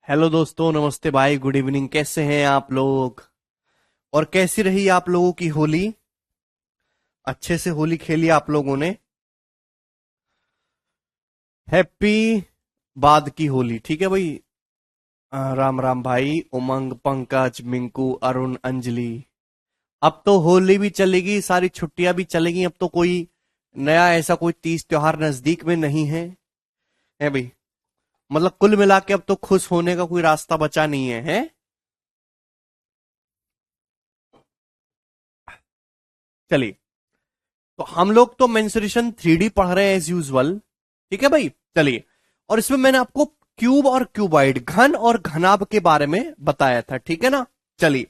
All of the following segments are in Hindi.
हेलो दोस्तों, नमस्ते भाई, गुड इवनिंग। कैसे हैं आप लोग? और कैसी रही आप लोगों की होली? अच्छे से होली खेली आप लोगों ने? हैप्पी बाद की होली। ठीक है भाई। राम राम भाई, उमंग, पंकज, मिंकू, अरुण, अंजलि। अब तो होली भी चलेगी, सारी छुट्टियां भी चलेगी। अब तो कोई नया ऐसा कोई तीज त्योहार नजदीक में नहीं है भाई। मतलब कुल मिला के अब तो खुश होने का कोई रास्ता बचा नहीं है? चलिए, तो हम लोग तो मेंसुरेशन 3D पढ़ रहे हैं एज यूजुअल। ठीक है भाई, चलिए। और इसमें मैंने आपको क्यूब और क्यूबॉइड, घन और घनाभ के बारे में बताया था। ठीक है ना? चलिए,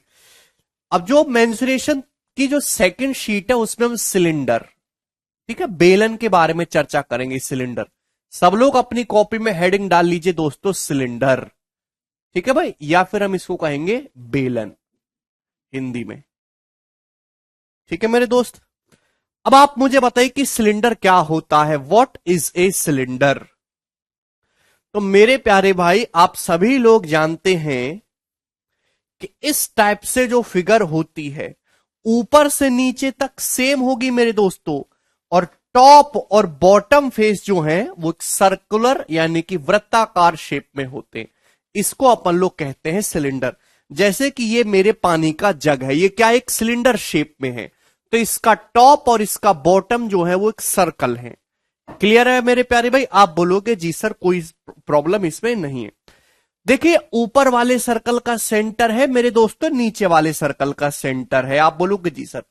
अब जो मेंसुरेशन की जो सेकंड शीट है उसमें हम सिलेंडर, ठीक है, बेलन के बारे में चर्चा करेंगे। सिलेंडर, सब लोग अपनी कॉपी में हेडिंग डाल लीजिए दोस्तों, सिलेंडर। ठीक है भाई, या फिर हम इसको कहेंगे बेलन हिंदी में। ठीक है मेरे दोस्त। अब आप मुझे बताइए कि सिलेंडर क्या होता है। What is a cylinder? तो मेरे प्यारे भाई, आप सभी लोग जानते हैं कि इस टाइप से जो फिगर होती है, ऊपर से नीचे तक सेम होगी मेरे दोस्तों। और टॉप और बॉटम फेस जो है वो सर्कुलर यानी कि वृत्ताकार शेप में होते हैं। इसको अपन लोग कहते हैं सिलेंडर। जैसे कि ये मेरे पानी का जग है, ये क्या एक सिलेंडर शेप में है। तो इसका टॉप और इसका बॉटम जो है वो एक सर्कल है। क्लियर है मेरे प्यारे भाई? आप बोलोगे जी सर कोई प्रॉब्लम इसमें नहीं है। देखिए, ऊपर वाले सर्कल का सेंटर है मेरे दोस्तों, नीचे वाले सर्कल का सेंटर है। आप बोलोगे जी सर।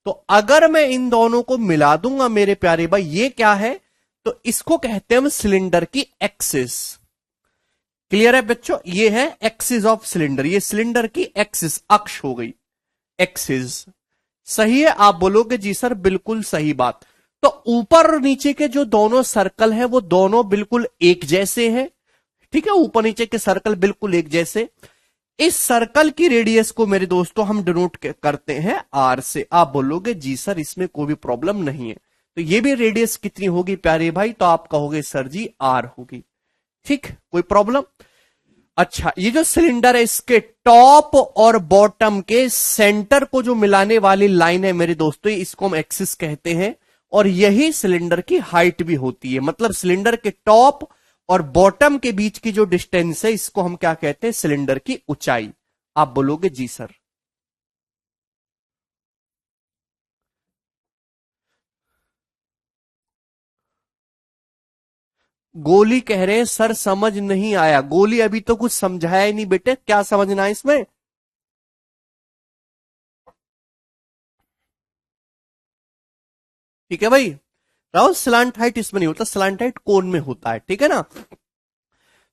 तो अगर मैं इन दोनों को मिला दूंगा मेरे प्यारे भाई, ये क्या है? तो इसको कहते हैं हम सिलेंडर की एक्सिस। क्लियर है बच्चों? ये है एक्सिस ऑफ सिलेंडर, ये सिलेंडर की एक्सिस, अक्ष हो गई, एक्सिस। सही है? आप बोलोगे जी सर बिल्कुल सही बात। तो ऊपर और नीचे के जो दोनों सर्कल हैं वो दोनों बिल्कुल एक जैसे हैं। ठीक है, ऊपर नीचे के सर्कल बिल्कुल एक जैसे। इस सर्कल की रेडियस को मेरे दोस्तों हम डिनोट करते हैं आर से। आप बोलोगे जी सर इसमें कोई भी प्रॉब्लम नहीं है। तो ये भी रेडियस कितनी होगी प्यारे भाई? तो आप कहोगे सर जी आर होगी। ठीक, कोई प्रॉब्लम? अच्छा, ये जो सिलेंडर है इसके टॉप और बॉटम के सेंटर को जो मिलाने वाली लाइन है मेरे दोस्तों, इसको हम एक्सिस कहते हैं। और यही सिलेंडर की हाइट भी होती है। मतलब सिलेंडर के टॉप और बॉटम के बीच की जो डिस्टेंस है इसको हम क्या कहते हैं? सिलेंडर की ऊंचाई। आप बोलोगे जी सर। गोली कह रहे हैं सर समझ नहीं आया। गोली अभी तो कुछ समझाया ही नहीं बेटे, क्या समझना है इसमें? ठीक है भाई। राहुल, स्लांट हाइट इसमें नहीं होता, स्लांट हाइट कोन में होता है। ठीक है ना?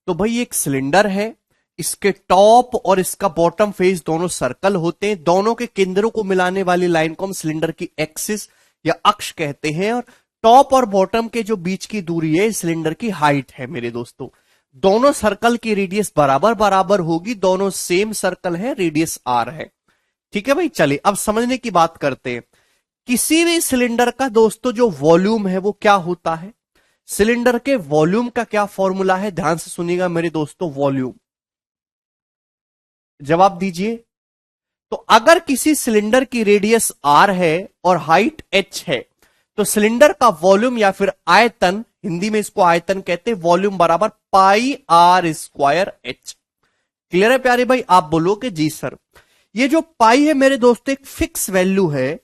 तो भाई एक सिलेंडर है, इसके टॉप और इसका बॉटम फेस दोनों सर्कल होते हैं। दोनों के केंद्रों को मिलाने वाली लाइन को हम सिलेंडर की एक्सिस या अक्ष कहते हैं। और टॉप और बॉटम के जो बीच की दूरी है सिलेंडर की हाइट है मेरे दोस्तों। दोनों सर्कल की रेडियस बराबर बराबर होगी, दोनों सेम सर्कल है, रेडियस आर है। ठीक है भाई, चलिए अब समझने की बात करते हैं। किसी भी सिलेंडर का दोस्तों जो वॉल्यूम है वो क्या होता है? सिलेंडर के वॉल्यूम का क्या फॉर्मूला है? ध्यान से सुनिएगा मेरे दोस्तों। वॉल्यूम, जवाब दीजिए। तो अगर किसी सिलेंडर की रेडियस आर है और हाइट एच है, तो सिलेंडर का वॉल्यूम या फिर आयतन, हिंदी में इसको आयतन कहते हैं, वॉल्यूम बराबर पाई आर स्क्वायर एच। क्लियर है प्यारे भाई? आप बोलोगे जी सर। ये जो पाई है मेरे दोस्तों एक फिक्स वैल्यू है।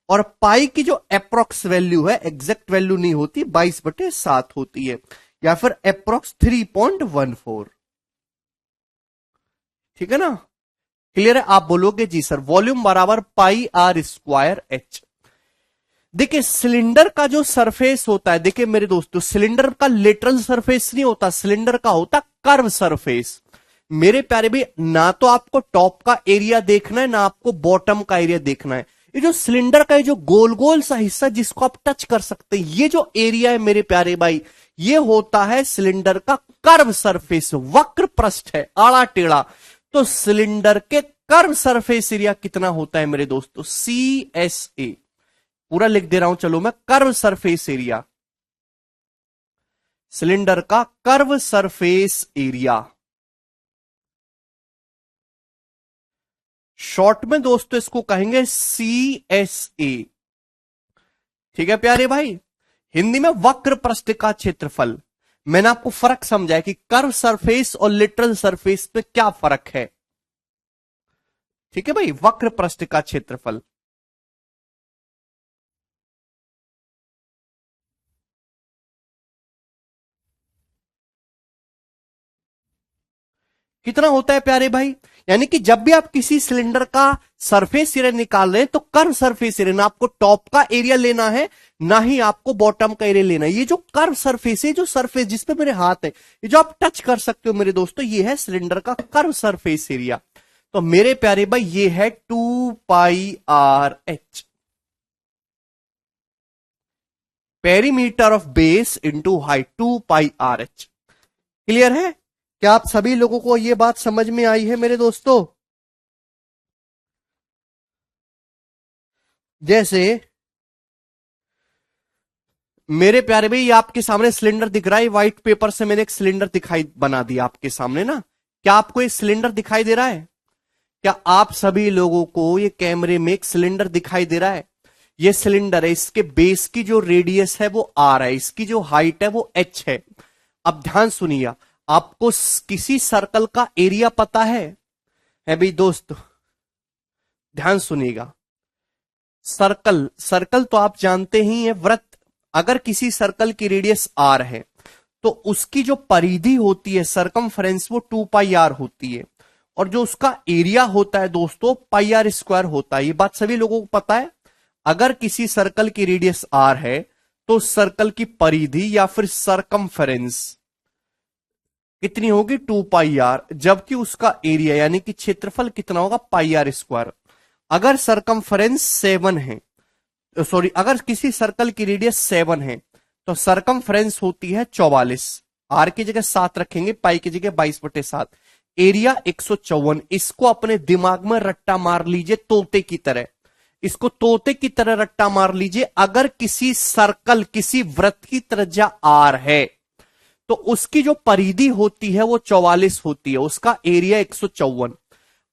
और पाई की जो अप्रोक्स वैल्यू है, एग्जैक्ट वैल्यू नहीं होती, 22/7 होती है, या फिर अप्रोक्स 3.14। ठीक है ना? क्लियर है? आप बोलोगे जी सर। वॉल्यूम बराबर पाई आर स्क्वायर एच। देखिए, सिलेंडर का जो सरफेस होता है, देखिए मेरे दोस्तों, सिलेंडर का लेटरल सरफेस नहीं होता, सिलेंडर का होता कर्व सरफेस। मेरे प्यारे भी, ना तो आपको टॉप का एरिया देखना है, ना आपको बॉटम का एरिया देखना है। ये जो सिलेंडर का ये जो गोल गोल सा हिस्सा जिसको आप टच कर सकते हैं, ये जो एरिया है मेरे प्यारे भाई, ये होता है सिलेंडर का कर्व सरफेस। वक्र पृष्ठ है, आड़ा टेढ़ा। तो सिलेंडर के कर्व सरफेस एरिया कितना होता है मेरे दोस्तों? CSA। पूरा लिख दे रहा हूं, चलो मैं। कर्व सरफेस एरिया, सिलेंडर का कर्व सरफेस एरिया शॉर्ट में दोस्तों इसको कहेंगे CSA। ठीक है प्यारे भाई, हिंदी में वक्र पृष्ठ का क्षेत्रफल। मैंने आपको फर्क समझाया कि कर्व सरफेस और लिटरल सरफेस में क्या फर्क है। ठीक है भाई, वक्र पृष्ठ का क्षेत्रफल कितना होता है प्यारे भाई? यानी कि जब भी आप किसी सिलेंडर का सरफेस एरिया निकाल रहे हैं तो कर्व सरफेस एरिया, ना आपको टॉप का एरिया लेना है ना ही आपको बॉटम का एरिया लेना है। ये जो कर्व सरफेस है, जो सरफेस जिसपे मेरे हाथ है, ये जो आप टच कर सकते हो मेरे दोस्तों, ये है सिलेंडर का कर्व सरफेस एरिया। तो मेरे प्यारे भाई ये है 2πRH, perimeter of base into height, 2πRH। Clear है? क्या आप सभी लोगों को यह बात समझ में आई है मेरे दोस्तों? जैसे मेरे प्यारे भाई, ये आपके सामने सिलेंडर दिख रहा है, व्हाइट पेपर से मैंने एक सिलेंडर दिखाई बना दिया आपके सामने ना। क्या आपको ये सिलेंडर दिखाई दे रहा है? क्या आप सभी लोगों को ये कैमरे में एक सिलेंडर दिखाई दे रहा है? ये सिलेंडर है, इसके बेस की जो रेडियस है वो R है, इसकी जो हाइट है वो H है। अब ध्यान सुनिए, आपको किसी सर्कल का एरिया पता है भाई दोस्त? ध्यान सुनिएगा, सर्कल, सर्कल तो आप जानते ही है, वृत्त। अगर किसी सर्कल की रेडियस R है तो उसकी जो परिधि होती है, सरकमफ्रेंस, वो 2πr होती है, और जो उसका एरिया होता है दोस्तों, πr² होता है। ये बात सभी लोगों को पता है। अगर किसी सर्कल की रेडियस R है तो सर्कल की परिधि या फिर सरकमफ्रेंस कितनी होगी? 2πr, जबकि उसका एरिया यानी कि क्षेत्रफल कितना होगा? πr²। अगर सरकमफ्रेंस 7 है, सॉरी, अगर किसी सर्कल की रेडियस 7 है तो सरकमफ्रेंस होती है 44। आर की जगह 7 रखेंगे, पाई की जगह 22/7, एरिया 154। इसको अपने दिमाग में रट्टा मार लीजिए तोते की तरह, इसको तोते की तरह रट्टा मार लीजिए। अगर किसी सर्कल, किसी वृत्त की त्रिज्या R है तो उसकी जो परिधि होती है वो 44 होती है, उसका एरिया 154।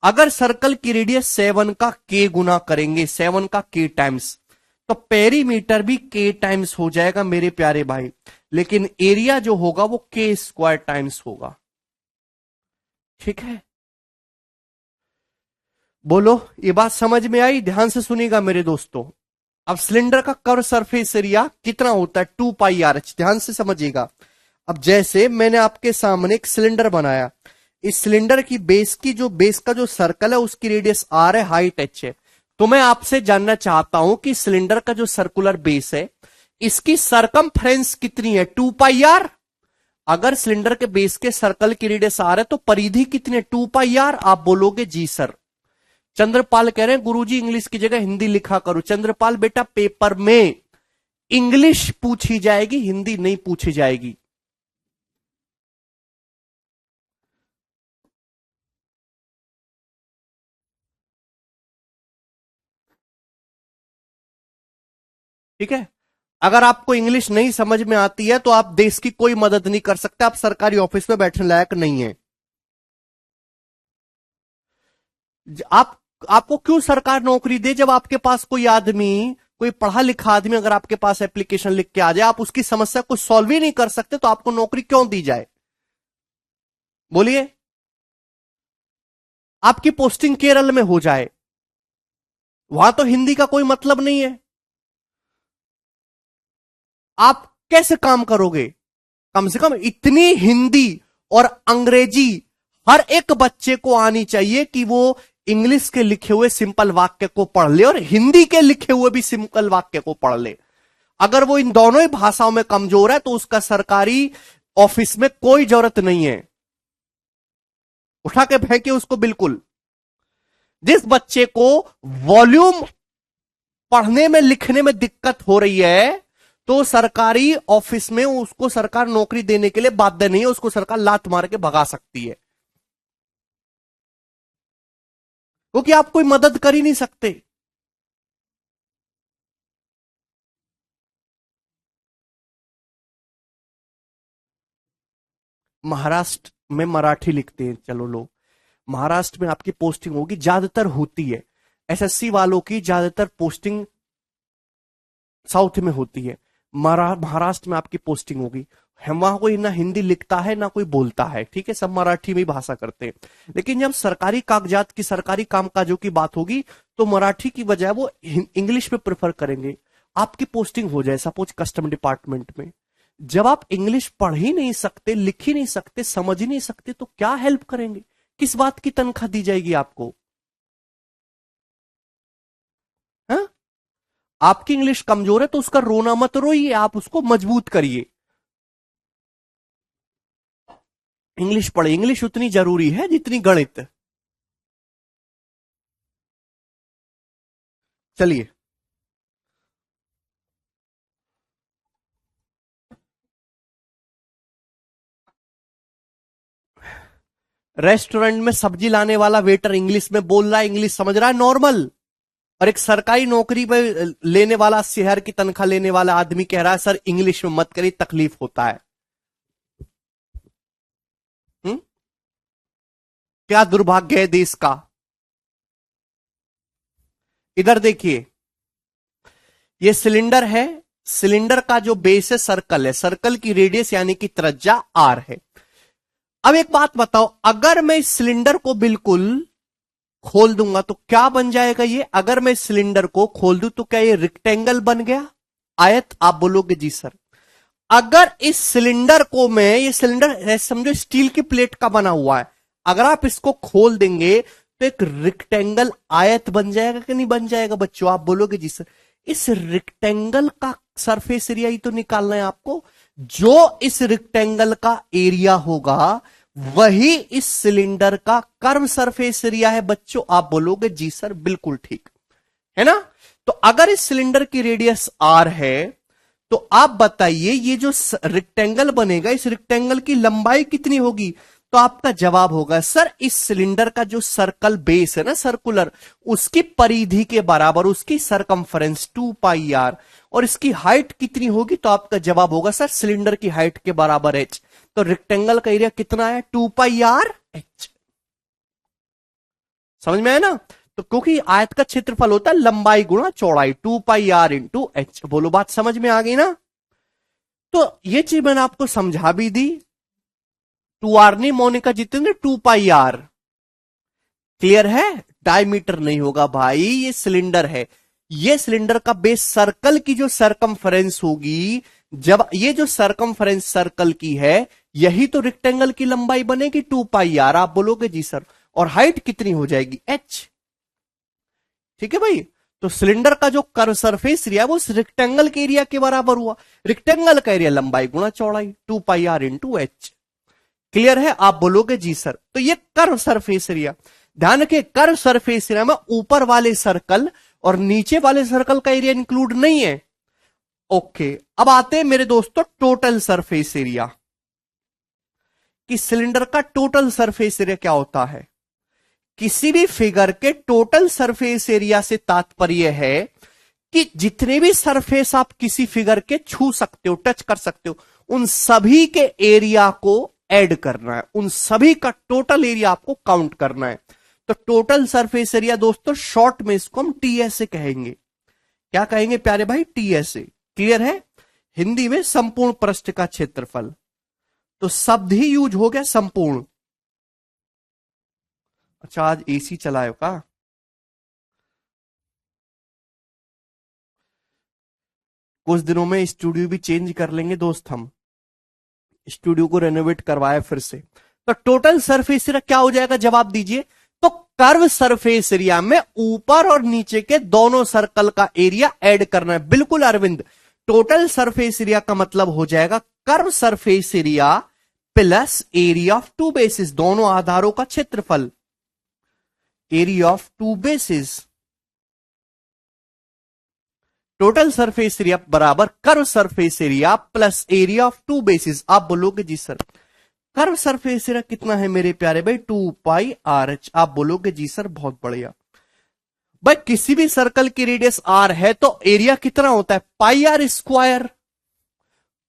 अगर सर्कल की रेडियस 7 का K गुना करेंगे, 7 का K टाइम्स, तो पेरीमीटर भी K टाइम्स हो जाएगा मेरे प्यारे भाई, लेकिन एरिया जो होगा वो K² टाइम्स होगा। ठीक है, बोलो, ये बात समझ में आई? ध्यान से सुनिएगा मेरे दोस्तों। अब सिलेंडर का कर्व सरफेस एरिया कितना होता है? 2πRH। ध्यान से समझिएगा। अब जैसे मैंने आपके सामने एक सिलेंडर बनाया, इस सिलेंडर की बेस की जो बेस का जो सर्कल है उसकी रेडियस R है, हाइट H है। तो मैं आपसे जानना चाहता हूं कि सिलेंडर का जो सर्कुलर बेस है, इसकी सरकमफ्रेंस कितनी है? 2πr। अगर सिलेंडर के बेस के सर्कल की रेडियस R है तो परिधि कितनी है? 2πr। आप बोलोगे जी सर। चंद्रपाल कह रहे हैं गुरुजी इंग्लिश की जगह हिंदी लिखा करो। चंद्रपाल बेटा, पेपर में इंग्लिश पूछी जाएगी, हिंदी नहीं पूछी जाएगी। ठीक है, अगर आपको इंग्लिश नहीं समझ में आती है तो आप देश की कोई मदद नहीं कर सकते, आप सरकारी ऑफिस में बैठने लायक नहीं है। आप, आपको क्यों सरकार नौकरी दे? जब आपके पास कोई आदमी, कोई पढ़ा लिखा आदमी अगर आपके पास एप्लीकेशन लिख के आ जाए, आप उसकी समस्या को सॉल्व ही नहीं कर सकते, तो आपको नौकरी क्यों दी जाए? बोलिए। आपकी पोस्टिंग केरल में हो जाए, वहां तो हिंदी का कोई मतलब नहीं है, आप कैसे काम करोगे? कम से कम इतनी हिंदी और अंग्रेजी हर एक बच्चे को आनी चाहिए कि वो इंग्लिश के लिखे हुए सिंपल वाक्य को पढ़ ले और हिंदी के लिखे हुए भी सिंपल वाक्य को पढ़ ले। अगर वो इन दोनों ही भाषाओं में कमजोर है तो उसका सरकारी ऑफिस में कोई जरूरत नहीं है, उठा के फेंके उसको बिल्कुल। जिस बच्चे को वॉल्यूम पढ़ने में लिखने में दिक्कत हो रही है तो सरकारी ऑफिस में उसको सरकार नौकरी देने के लिए बाध्य नहीं है, उसको सरकार लात मार के भगा सकती है, क्योंकि आप कोई मदद कर ही नहीं सकते। महाराष्ट्र में मराठी लिखते हैं, चलो लोग, महाराष्ट्र में आपकी पोस्टिंग होगी, ज्यादातर होती है। एसएससी वालों की ज्यादातर पोस्टिंग साउथ में होती है। महाराष्ट्र में आपकी पोस्टिंग होगी। हम वहां कोई ना हिंदी लिखता है ना कोई बोलता है, ठीक है, सब मराठी में ही भाषा करते हैं। लेकिन जब सरकारी कागजात की, सरकारी कामकाजों की बात होगी तो मराठी की बजाय वो इंग्लिश में प्रेफर करेंगे। आपकी पोस्टिंग हो जाए सपोज कस्टम डिपार्टमेंट में, जब आप इंग्लिश पढ़ ही नहीं सकते, लिख ही नहीं सकते, समझ ही नहीं सकते, तो क्या हेल्प करेंगे? किस बात की तनख्वाह दी जाएगी आपको? हा? आपकी इंग्लिश कमजोर है तो उसका रोना मत रोइए, आप उसको मजबूत करिए। इंग्लिश पढ़े, इंग्लिश उतनी जरूरी है जितनी गणित। चलिए, रेस्टोरेंट में सब्जी लाने वाला वेटर इंग्लिश में बोल रहा है, इंग्लिश समझ रहा है नॉर्मल, और एक सरकारी नौकरी में लेने वाला 80,000 की तनख्वाह लेने वाला आदमी कह रहा है सर इंग्लिश में मत करिए, तकलीफ होता है। हुँ? क्या दुर्भाग्य है देश का। इधर देखिए, ये सिलेंडर है, सिलेंडर का जो बेस है सर्कल है, सर्कल की रेडियस यानी कि त्रिज्या आर है। अब एक बात बताओ, अगर मैं इस सिलेंडर को बिल्कुल खोल दूंगा तो क्या बन जाएगा ये? अगर मैं इस सिलेंडर को खोल दूं तो क्या ये रेक्टेंगल बन गया, आयत? आप बोलोगे जी सर। अगर इस सिलेंडर को मैं, ये सिलेंडर समझो स्टील की प्लेट का बना हुआ है, अगर आप इसको खोल देंगे तो एक रेक्टेंगल आयत बन जाएगा कि नहीं बन जाएगा बच्चों? आप बोलोगे जी सर। इस रेक्टेंगल का सरफेस एरिया ही तो निकालना है आपको। जो इस रेक्टेंगल का एरिया होगा वही इस सिलेंडर का कर्व सरफेस एरिया है बच्चों। आप बोलोगे जी सर, बिल्कुल ठीक है ना। तो अगर इस सिलेंडर की रेडियस आर है तो आप बताइए ये जो रेक्टेंगल बनेगा, इस रेक्टेंगल की लंबाई कितनी होगी? तो आपका जवाब होगा सर इस सिलेंडर का जो सर्कल बेस है ना, सर्कुलर, उसकी परिधि के बराबर, उसकी सरकमफरेंस 2 पाई आर, और इसकी हाइट कितनी होगी? तो आपका जवाब होगा सर सिलेंडर की हाइट के बराबर एच। तो रेक्टेंगल का एरिया कितना है? 2 पाई आर एच। समझ में आया ना? तो क्योंकि आयत का क्षेत्रफल होता है लंबाई गुणा चौड़ाई, 2 पाई आर इंटू एच। बोलो बात समझ में आ गई ना? तो ये चीज मैंने आपको समझा भी दी। 2 आर नहीं Monika Jitendra, 2 pi are. Clear है? डायमीटर नहीं होगा भाई, ये सिलेंडर है। ये सिलेंडर का बेस, सर्कल की जो सरकमफरेंस होगी, जब ये जो सरकमफरेंस सर्कल की है, यही तो रेक्टेंगल की लंबाई बनेगी 2 पाई आर। आप बोलोगे जी सर। और हाइट कितनी हो जाएगी? एच। ठीक है भाई। तो सिलेंडर का जो कर्व सरफेस एरिया वो उस रेक्टेंगल के एरिया के बराबर हुआ। रेक्टेंगल का एरिया लंबाई गुणा चौड़ाई, 2 pi are into H. Clear है? आप बोलोगे जी सर। तो ये कर्व सरफेस एरिया, ध्यान रखिए, कर्व सरफेस एरिया में ऊपर वाले सर्कल और नीचे वाले सर्कल का एरिया इंक्लूड नहीं है। ओके, अब आते हैं मेरे दोस्तों टोटल सरफेस एरिया। कि सिलेंडर का टोटल सरफेस एरिया क्या होता है? किसी भी फिगर के टोटल सरफेस एरिया से तात्पर्य है कि जितने भी सरफेस आप किसी फिगर के छू सकते हो, टच कर सकते हो, उन सभी के एरिया को ऐड करना है, उन सभी का टोटल एरिया आपको काउंट करना है। तो टोटल सरफेस एरिया दोस्तों शॉर्ट में इसको हम टीएसए कहेंगे। क्या कहेंगे प्यारे भाई? टीएसए। क्लियर है? हिंदी में संपूर्ण पृष्ठ का क्षेत्रफल। तो शब्द ही यूज हो गया संपूर्ण। अच्छा, आज एसी चलायो का? कुछ दिनों में स्टूडियो भी चेंज कर लेंगे दोस्त, हम स्टूडियो को रेनोवेट करवाए फिर से। तो टोटल सरफेस एरिया क्या हो जाएगा? जवाब दीजिए। तो कर्व सरफेस एरिया में ऊपर और नीचे के दोनों सर्कल का एरिया ऐड करना है। बिल्कुल अरविंद, टोटल सरफेस एरिया का मतलब हो जाएगा curve surface area plus area of two bases, दोनों आधारों का क्षेत्रफल, area of two bases. Total surface area बराबर curve surface area plus area of two bases. आप बोलोगे जी सर। कर्व सरफेस एरिया कितना है मेरे प्यारे भाई? 2 पाई आर एच। आप बोलोगे जी सर, बहुत बढ़िया भाई। किसी भी सर्कल की रेडियस आर है तो एरिया कितना होता है? Pi are square.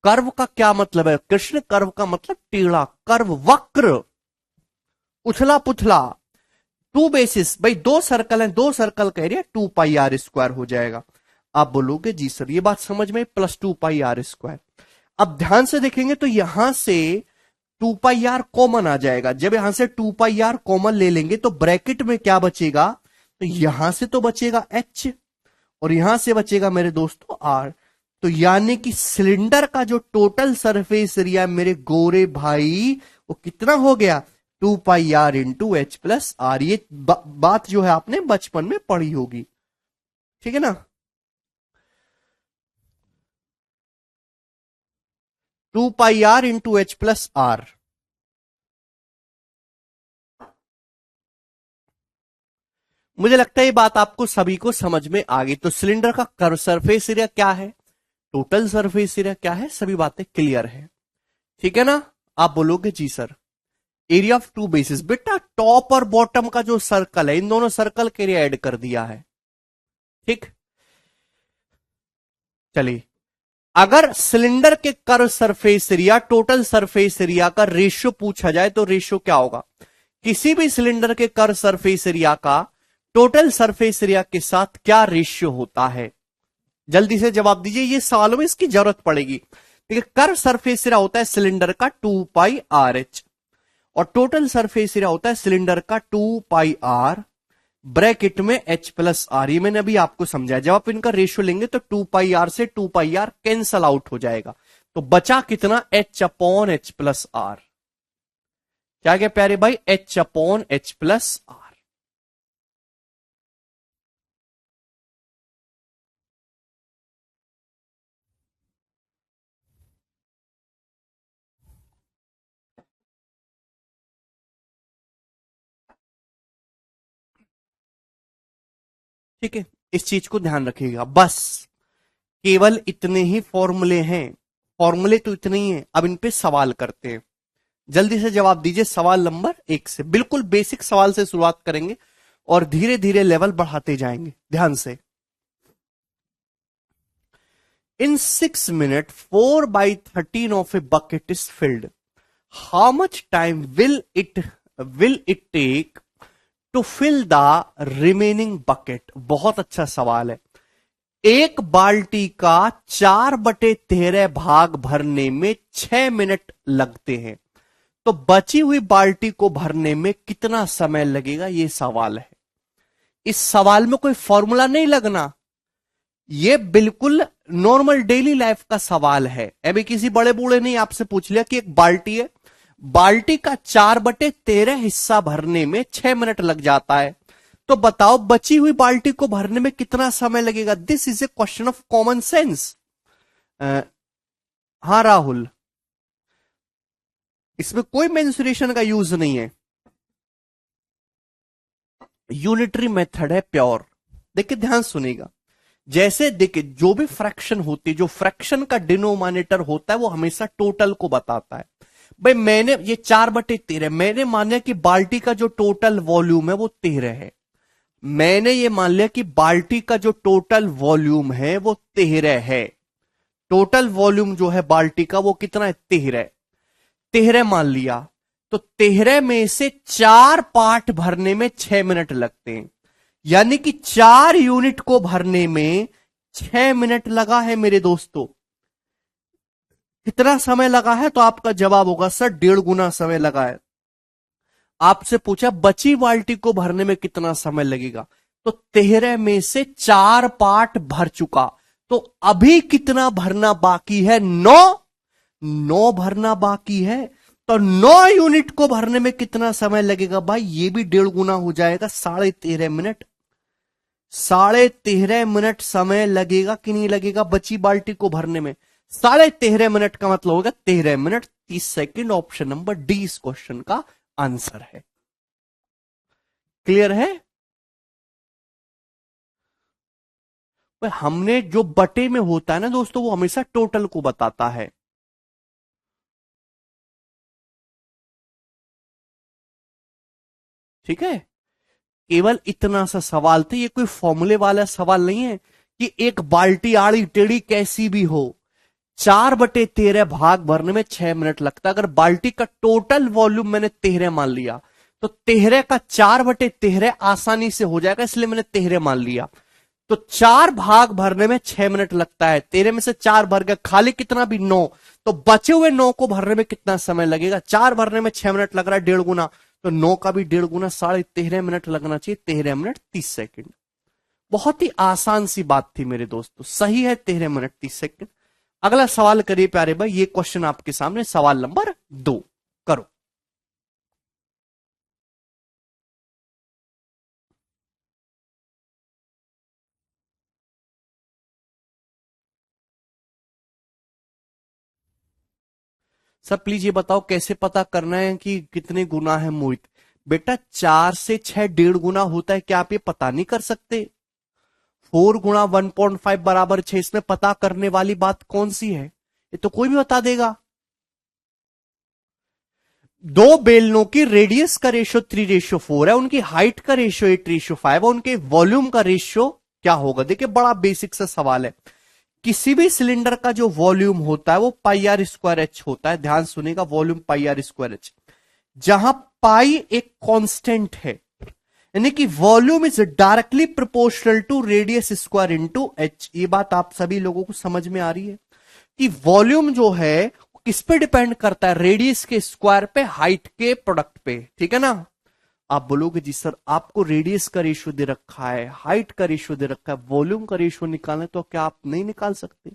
कर्व का क्या मतलब है कृष्ण? कर्व का मतलब टेढ़ा, कर्व, वक्र, उछला पुछला। टू बेसिस, भाई दो सर्कल है, दो सर्कल का एरिया 2πr² हो जाएगा। आप बोलोगे जी सर ये बात समझ में, +2πr²। अब ध्यान से देखेंगे तो यहां से 2πr कॉमन आ जाएगा। जब यहां से 2πr कॉमन ले लेंगे तो ब्रैकेट में क्या बचेगा, तो यहां से तो बचेगा h और यहां से बचेगा मेरे दोस्तों r। तो यानी कि सिलेंडर का जो टोटल सरफेस एरिया मेरे गोरे भाई वो कितना हो गया, 2πr into H plus are. ये बात जो है आपने बचपन में पढ़ी होगी, ठीक है ना। 2πr into H plus are. मुझे लगता है ये बात आपको सभी को समझ में आ गई। तो सिलेंडर का कर्व सरफेस एरिया क्या है, टोटल सरफेस एरिया क्या है, सभी बातें क्लियर है, ठीक है ना। आप बोलोगे जी sir area of two bases, बेटा टॉप और बॉटम का जो सर्कल है इन दोनों सर्कल के एरिया ऐड कर दिया है, ठीक। चलिए अगर सिलेंडर के curve surface area total surface area का रेशियो पूछा जाए तो रेशियो क्या होगा, किसी भी सिलेंडर के कर्व सरफेस एरिया का टोटल सरफेस एरिया के साथ क्या रेशियो होता है, जल्दी से जवाब दीजिए। ये सवालों में इसकी जरूरत पड़ेगी। देखिए कर्व सरफेस एरिया होता है सिलेंडर का 2πrh और टोटल सरफेस एरिया होता है सिलेंडर का 2πr ब्रैकेट में h प्लस आर। ये मैंने अभी आपको समझाया। जब आप इनका रेशियो लेंगे तो 2πr से 2πr कैंसल आउट हो जाएगा, तो बचा कितना h upon h plus r. क्या क्या प्यारे भाई, h upon h plus r. ठीक है, इस चीज को ध्यान रखिएगा। बस केवल इतने ही फॉर्मूले हैं, फॉर्मूले तो इतने ही हैं। अब इन पे सवाल करते हैं, जल्दी से जवाब दीजिए। सवाल नंबर 1 से बिल्कुल बेसिक सवाल से शुरुआत करेंगे और धीरे धीरे लेवल बढ़ाते जाएंगे। ध्यान से। इन 6 minutes 4/13 of a bucket is filled. How much time will it take to fill the remaining bucket? बहुत अच्छा सवाल है। एक बाल्टी का 4/13 भाग भरने में 6 मिनट लगते हैं, तो बची हुई बाल्टी को भरने में कितना समय लगेगा, यह सवाल है। इस सवाल में कोई फॉर्मूला नहीं लगना, ये बिल्कुल नॉर्मल डेली लाइफ का सवाल है। अभी किसी बड़े बूढ़े ने आपसे पूछ लिया कि एक बाल्टी है, बाल्टी का 4/13 हिस्सा भरने में 6 मिनट लग जाता है, तो बताओ बची हुई बाल्टी को भरने में कितना समय लगेगा। This is a question of common sense. हाँ राहुल, इसमें कोई मेंसुरेशन का यूज नहीं है, यूनिटरी मेथड है प्योर। देखिए ध्यान सुनेगा, जैसे देखिए जो भी फ्रैक्शन होती है, जो फ्रैक्शन का डिनोमिनेटर होता है वो हमेशा टोटल को बताता है। भाई मैंने ये 4/13 मैंने मान लिया कि बाल्टी का जो टोटल वॉल्यूम है वो 13 है। मैंने ये मान लिया कि बाल्टी का जो टोटल वॉल्यूम है वो 13 है। टोटल वॉल्यूम जो है बाल्टी का वो कितना है, 13 मान लिया। तो 13 में से 4 पार्ट भरने में 6 मिनट लगते हैं, यानी कि 4 यूनिट को भरने में 6 मिनट लगा है मेरे दोस्तों। कितना समय लगा है, तो आपका जवाब होगा सर 1.5 गुना समय लगा है। आपसे पूछा बची बाल्टी को भरने में कितना समय लगेगा, तो 13 में से 4 पार्ट भर चुका, तो अभी कितना भरना बाकी है, 9 भरना बाकी है। तो 9 यूनिट को भरने में कितना समय लगेगा भाई, ये भी 1.5 गुना हो जाएगा, 13.5 मिनट। 13.5 मिनट समय लगेगा कि नहीं लगेगा बची बाल्टी को भरने में। 13.5 मिनट का मतलब होगा 13 minute 30 second. Option number D इस क्वेश्चन का आंसर है। क्लियर है। हमने जो बटे में होता है ना दोस्तों, वो हमेशा टोटल को बताता है। ठीक है, केवल इतना सा सवाल था, ये कोई फॉर्मूले वाला सवाल नहीं है कि एक बाल्टी आड़ी टेढ़ी कैसी भी हो 4/13 भाग भरने में 6 मिनट लगता है। अगर बाल्टी का टोटल वॉल्यूम मैंने 13 मान लिया, तो 13 का 4/13 आसानी से हो जाएगा, इसलिए मैंने 13 मान लिया। तो 4 भाग भरने में 6 मिनट लगता है, 13 में से 4 भर गया, खाली कितना भी 9, तो बचे हुए 9 को भरने में कितना समय लगेगा? 4 भरने में 6 मिनट लग रहा है, 1.5 गुना, तो 9 का भी 1.5 गुना, 13.5 मिनट लगना चाहिए, 13 मिनट 30 सेकंड। बहुत ही आसान सी बात थी मेरे दोस्तों, सही है 13 मिनट 30 सेकंड। अगला सवाल करिए प्यारे भाई, ये क्वेश्चन आपके सामने, सवाल नंबर 2 करो। सर प्लीज ये बताओ कैसे पता करना है कि कितने गुना है मोहित? बेटा 4 से 6 1.5 गुना होता है, क्या आप ये पता नहीं कर सकते? 4 गुणा 1.5 बराबर 6, इसमें पता करने वाली बात कौन सी है? ये तो कोई भी बता देगा। दो बेलनों की रेडियस का रेशियो 3:4 है, उनकी हाइट का रेशियो 8:5 है, उनके वॉल्यूम का रेशियो क्या होगा? देखिए बड़ा बेसिक सा सवाल है। किसी भी सिलेंडर का जो वॉल्यूम होता है वो πr²h होता है, ध्यान सुनेगा, वॉल्यूम πr²h, जहां पाई एक कांस्टेंट है, यानी कि volume is directly proportional to radius square into h. ये बात आप सभी लोगों को समझ में आ रही है कि वॉल्यूम जो है किस पे डिपेंड करता है? रेडियस के स्क्वायर पे, हाइट के प्रोडक्ट पे, ठीक है ना? आप बोलोगे जी सर आपको रेडियस का रेशियो दे रखा है, हाइट का रेशियो दे रखा है, वॉल्यूम का रेशियो निकालना है, तो क्या आप नहीं निकाल सकते?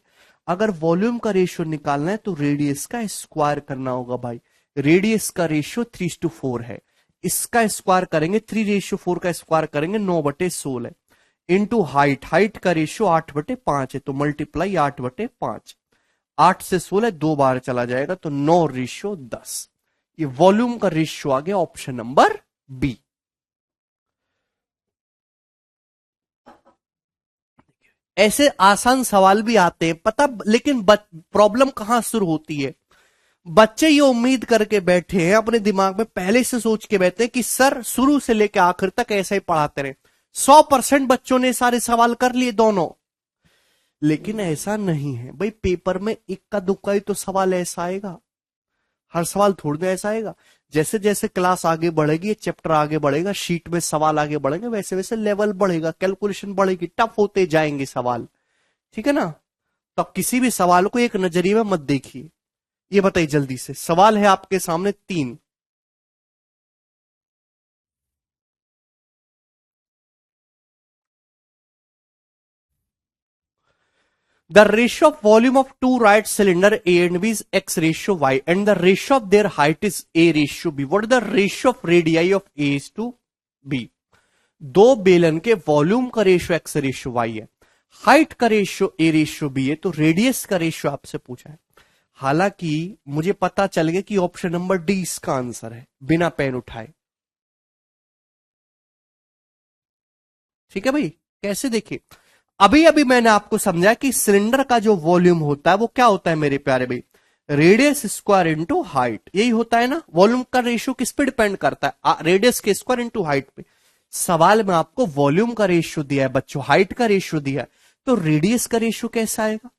अगर वॉल्यूम का रेशियो निकालना है तो रेडियस का स्क्वायर करना होगा भाई। रेडियस का रेशियो 3:4 है, इसका स्क्वायर करेंगे, 3:4 का स्क्वायर करेंगे 9/16 इंटू हाइट, हाइट का रेशियो 8/5 है, तो मल्टीप्लाई 8/5, 8 से 16 2 बार चला जाएगा, तो 9:10। ये वॉल्यूम का रेशियो आ गया, ऑप्शन नंबर बी। ऐसे आसान सवाल भी आते हैं पता, लेकिन प्रॉब्लम कहां शुरू होती है? बच्चे ये उम्मीद करके बैठे हैं, अपने दिमाग में पहले से सोच के बैठे हैं कि सर शुरू से लेकर आखिर तक ऐसा ही पढ़ाते रहे। 100% बच्चों ने सारे सवाल कर लिए दोनों, लेकिन ऐसा नहीं है भाई। पेपर में इक्का दुक्का ही तो सवाल ऐसा आएगा, हर सवाल थोड़ी ना ऐसा आएगा। जैसे जैसे क्लास आगे बढ़ेगी, चैप्टर आगे बढ़ेगा, शीट में सवाल आगे बढ़ेंगे, वैसे वैसे लेवल बढ़ेगा, कैलकुलेशन बढ़ेगी, टफ होते जाएंगे सवाल, ठीक है ना? तो आप किसी भी सवाल को एक नजरिए में मत देखिए। ये बताइए जल्दी से, सवाल है आपके सामने 3। The ratio of volume of two right cylinder A and B is x ratio y, and the ratio of their height is A ratio B. What is the ratio of radii of A is to B? दो बेलन के वॉल्यूम का रेशियो x रेशियो y है, हाइट का रेशियो A रेशियो B है, तो रेडियस का रेशियो आपसे पूछा है। हालांकि मुझे पता चल गया कि ऑप्शन नंबर डी इसका आंसर है, बिना पेन उठाए। ठीक है भाई, कैसे देखिए, अभी अभी मैंने आपको समझा कि सिलेंडर का जो वॉल्यूम होता है वो क्या होता है मेरे प्यारे भाई? रेडियस स्क्वायर इंटू हाइट, यही होता है ना? वॉल्यूम का रेशियो किस पे डिपेंड करता है? रेडियस के स्क्वायर इंटू हाइट पे। सवाल में आपको वॉल्यूम का रेशियो दिया है बच्चों, हाइट का रेशियो दिया है, तो रेडियस का रेशियो कैसा आएगा?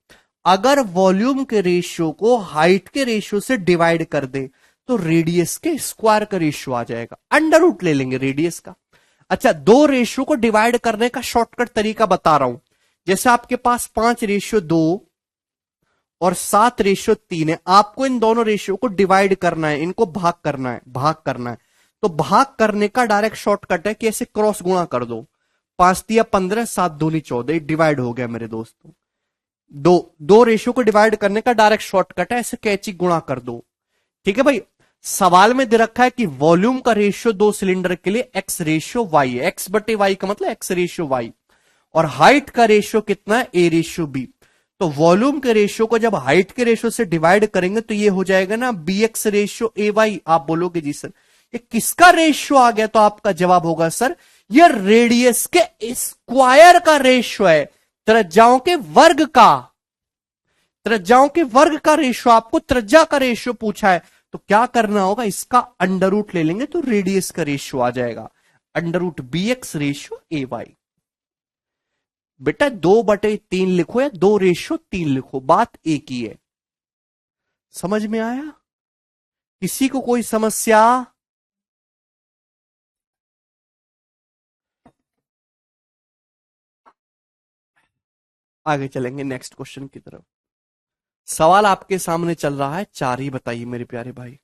अगर वॉल्यूम के रेशियो को हाइट के रेशियो से डिवाइड कर दे तो रेडियस के स्क्वायर का रेशियो आ जाएगा, अंडर रूट ले लेंगे रेडियस का। अच्छा, दो रेशियो को डिवाइड करने का शॉर्टकट तरीका बता रहा हूं। जैसे आपके पास 5:2 और 7:3 है, आपको इन दोनों रेशियो को डिवाइड करना है, इनको भाग करना है, भाग करना है। तो भाग करने का डायरेक्ट शॉर्टकट है कि ऐसे क्रॉस गुणा कर दो, 5 × 15, 7 × 2 = 14, डिवाइड हो गया मेरे दोस्तों। दो रेशियो को डिवाइड करने का डायरेक्ट शॉर्टकट है, ऐसे कैची गुणा कर दो। ठीक है भाई, सवाल में दे रखा है कि वॉल्यूम का रेशियो दो सिलेंडर के लिए x रेशियो y है, x/y का मतलब x रेशियो y, और हाइट का रेशियो कितना है? a ratio b। तो वॉल्यूम के रेशियो को जब हाइट के रेशियो से डिवाइड करेंगे तो ये हो जाएगा ना bx रेशियो ay। आप बोलोगे जी सर ये किसका रेशियो आ गया? तो आपका जवाब होगा सर ये रेडियस के स्क्वायर का रेशियो है, त्रिज्याओं के वर्ग का, त्रिज्याओं के वर्ग का रेशियो। आपको त्रिज्या का रेशियो पूछा है तो क्या करना होगा? इसका अंडर रूट ले लेंगे तो रेडियस का रेशियो आ जाएगा, under root bx ratio ay। बेटा 2/3 लिखो या 2:3 लिखो, बात एक ही है। समझ में आया? किसी को कोई समस्या? आगे चलेंगे नेक्स्ट क्वेश्चन की तरफ। सवाल आपके सामने चल रहा है, 4 ही बताइए मेरे प्यारे भाई।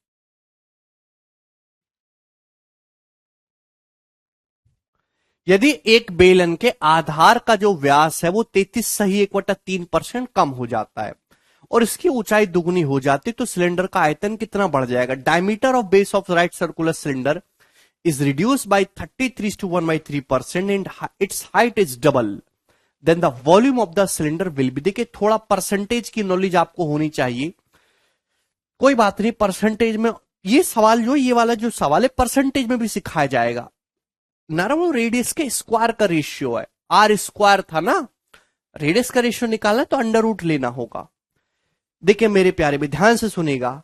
यदि एक बेलन के आधार का जो व्यास है वो 33 सही 1/3% कम हो जाता है और इसकी ऊंचाई दुगनी हो जाती तो सिलेंडर का आयतन कितना बढ़ जाएगा? Diameter of base of right circular cylinder is reduced by 33 to 1/3% and its height is double, then the volume of the cylinder will be। देखिए थोड़ा परसेंटेज की नॉलेज आपको होनी चाहिए, कोई बात नहीं, परसेंटेज में ये सवाल जो ये वाला जो सवाल है परसेंटेज में भी सिखाया जाएगा। नॉर्मल रेडियस के स्क्वायर का रेशियो है, आर स्क्वायर था ना, रेडियस का रेशियो निकालना तो अंडर रूट लेना होगा। देखिए मेरे प्यारे भी ध्यान से सुनेगा,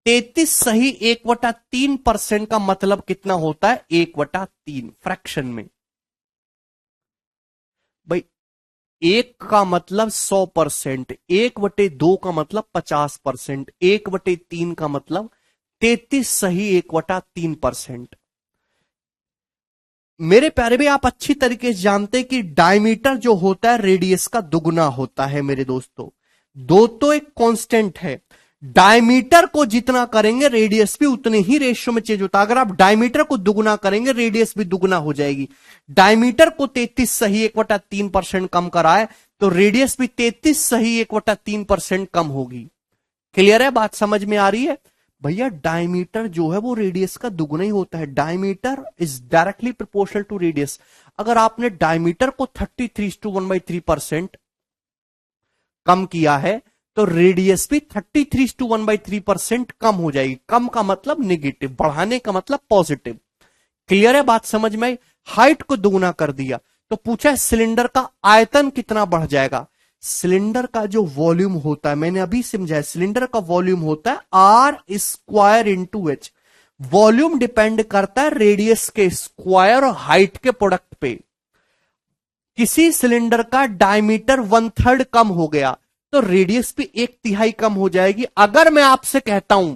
33 सही 1/3% का मतलब कितना होता है? 1/3 फ्रैक्शन में भाई। 1 का मतलब 100%, 1/2 का मतलब 50%, 1/3 का मतलब 33 सही 1/3%। मेरे प्यारे भी आप अच्छी तरीके से जानते हैं कि डायमीटर जो होता है रेडियस का दुगना होता है मेरे दोस्तों। दो तो एक कांस्टेंट है, डायमीटर को जितना करेंगे रेडियस भी उतने ही रेशियो में चेंज होता है। अगर आप डायमीटर को दुगना करेंगे रेडियस भी दुगना हो जाएगी। डायमीटर को 33 सही 1/3% कम कराए तो रेडियस भी 33 सही 1/3% कम होगी। क्लियर है बात, समझ में आ रही है भैया? डायमीटर जो है वो रेडियस का दुगना ही होता है। Diameter is directly proportional to radius. अगर आपने डायमीटर को 33 to 1/3% कम किया है तो रेडियस भी 33 to 1/3% कम हो जाएगी। कम का मतलब नेगेटिव, बढ़ाने का मतलब पॉजिटिव। क्लियर है बात, समझ में आई? हाइट को दुगना कर दिया तो पूछा है सिलेंडर का आयतन कितना बढ़ जाएगा। सिलेंडर का जो वॉल्यूम होता है, मैंने अभी समझाया, सिलेंडर का वॉल्यूम होता है r square into h. Volume depend करता है रेडियस के स्क्वायर और हाइट के प्रोडक्ट पे। किसी सिलेंडर का डायमीटर 1/3 कम हो गया तो रेडियस भी 1/3 कम हो जाएगी। अगर मैं आपसे कहता हूं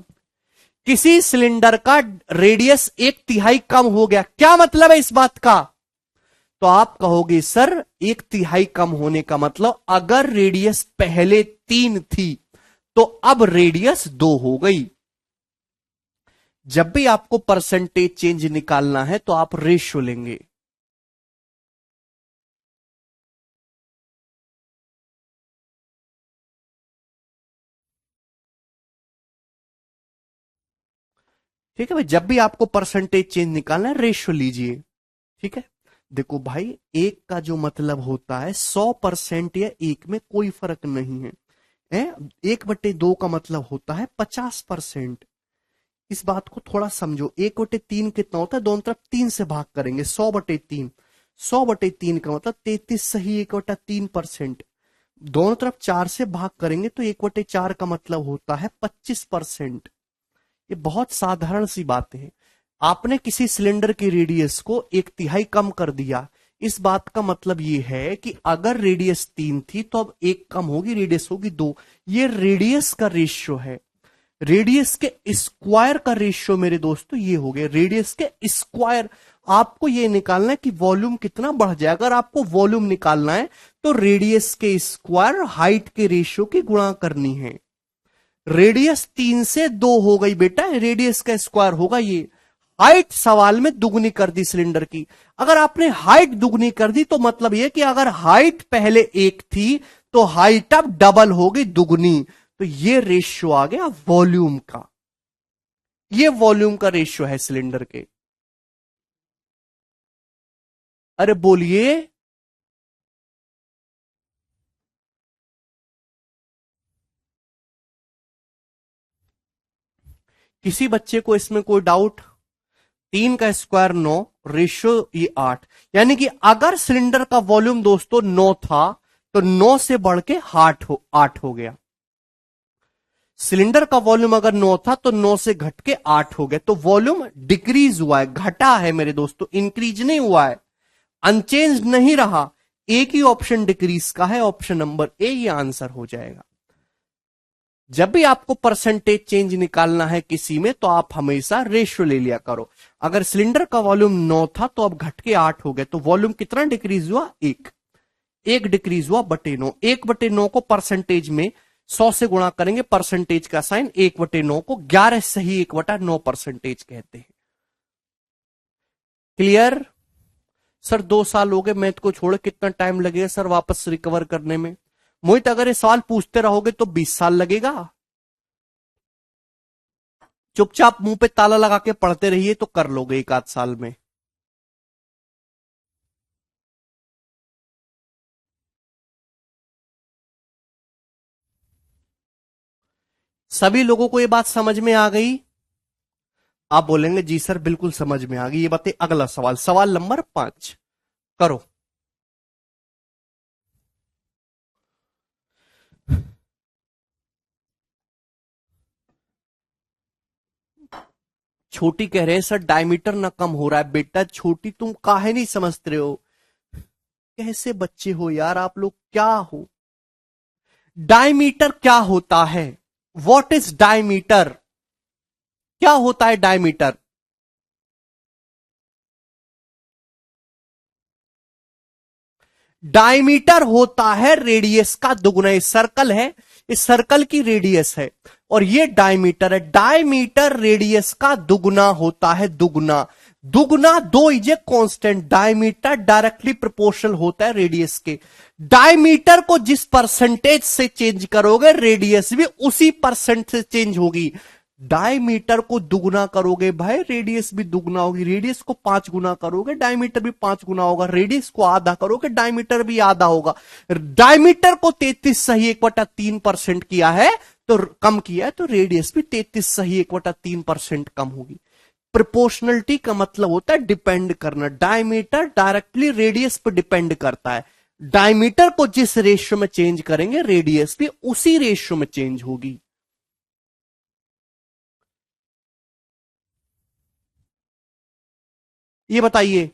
किसी सिलेंडर का रेडियस 1/3 कम हो गया, क्या मतलब है इस बात का? तो आप कहोगे सर 1/3 कम होने का मतलब अगर रेडियस पहले 3 थी तो अब रेडियस 2 हो गई। जब भी आपको परसेंटेज चेंज निकालना है तो आप रेशियो लेंगे। ठीक है भाई, जब भी आपको परसेंटेज चेंज निकालना है रेशियो लीजिए। ठीक है, देखो भाई एक का जो मतलब होता है 100% या एक में कोई फर्क नहीं है। 1/2 का मतलब होता है 50%। इस बात को थोड़ा समझो। 1/3 कितना होता है? दोनों तरफ 3 से भाग करेंगे, 100/3। 100/3 का मतलब 33 सही 1/3%। दोनों तरफ 4 से भाग करेंगे तो 1/4 का मतलब होता है 25%। ये बहुत साधारण सी बातें हैं। आपने किसी सिलेंडर की रेडियस को 1/3 कम कर दिया, इस बात का मतलब ये है कि अगर रेडियस 3 थी तो अब 1 कम होगी, रेडियस होगी 2। ये रेडियस का रेशियो है। रेडियस के स्क्वायर का रेशियो मेरे दोस्तों ये हो गया, रेडियस के स्क्वायर। आपको ये निकालना है कि वॉल्यूम कितना बढ़ जाए। अगर आपको वॉल्यूम निकालना है तो रेडियस के स्क्वायर हाइट के रेशियो की गुणा करनी है। रेडियस 3 से 2 हो गई बेटा, रेडियस का स्क्वायर होगा ये। हाइट सवाल में दुगनी कर दी सिलेंडर की। अगर आपने हाइट दुगनी कर दी तो मतलब यह कि अगर हाइट पहले 1 थी तो हाइट अब डबल हो गई, दुगनी। तो ये रेशियो आ गया वॉल्यूम का। ये वॉल्यूम का रेशियो है सिलेंडर के। अरे बोलिए। किसी बच्चे को इसमें कोई डाउट? 3 का स्क्वायर 9, रेशियो ये 8। यानी कि अगर सिलेंडर का वॉल्यूम दोस्तों 9 था तो 9 से बढ़ के 8 हो गया। सिलेंडर का वॉल्यूम अगर 9 था तो 9 से घट के 8 हो गया। तो वॉल्यूम डिक्रीज हुआ है, घटा है मेरे दोस्तों, इंक्रीज नहीं हुआ है, अनचेंज नहीं रहा। एक ही ऑप्शन डिक्रीज का है, ऑप्शन नंबर ए, ये आंसर हो जाएगा। जब भी आपको परसेंटेज चेंज निकालना है किसी में तो आप हमेशा रेशियो ले लिया करो। अगर सिलेंडर का वॉल्यूम 9 था तो अब घट के 8 हो गया, तो वॉल्यूम कितना डिक्रीज हुआ? 1। 1 डिक्रीज हुआ बटे 9, 1/9 को परसेंटेज में 100 से गुणा करेंगे, परसेंटेज का साइन 1/9 को 11 सही 1/9 परसेंटेज कहते हैं। Clear sir? 2 साल हो गए मैथ को छोड़े, कितना टाइम लगेगा सर वापस रिकवर करने में? मोहित अगर ये सवाल पूछते रहोगे तो 20 साल लगेगा। चुपचाप मुंह पे ताला लगा के पढ़ते रहिए तो कर लोगे 1 आध साल में। सभी लोगों को ये बात समझ में आ गई? आप बोलेंगे जी सर बिल्कुल समझ में आ गई ये बातें। अगला सवाल, सवाल नंबर 5 करो। छोटी कह रहे हैं सर डायमीटर ना कम हो रहा है। बेटा छोटी तुम काहे नहीं समझते रहे हो? कैसे बच्चे हो यार आप लोग, क्या हो? डायमीटर क्या होता है? What is diameter? क्या होता है डायमीटर? डायमीटर होता है रेडियस का दुगुना। ये सर्कल है, इस सर्कल की रेडियस है और ये डायमीटर है। डायमीटर रेडियस का दुगुना होता है, दुगुना। दुगुना 2 is a constant. Diameter directly proportional होता है रेडियस के। डायमीटर को जिस परसेंटेज से चेंज करोगे रेडियस भी उसी परसेंट से चेंज होगी। डायमीटर को दुगुना करोगे भाई रेडियस भी दुगुना होगी। रेडियस को 5 गुना करोगे डायमीटर भी 5 गुना होगा। रेडियस को आधा करोगे डायमीटर भी आधा होगा। डायमीटर को 33 सही 1/3% किया है तो कम किया है, तो रेडियस भी 33 सही 1/3% कम होगी। प्रोपोर्शनलिटी का मतलब होता है डिपेंड करना। डायमीटर डायरेक्टली रेडियस पर डिपेंड करता है। डायमीटर को जिस रेशियो में चेंज करेंगे रेडियस भी उसी रेशियो में चेंज होगी। ये बताइए।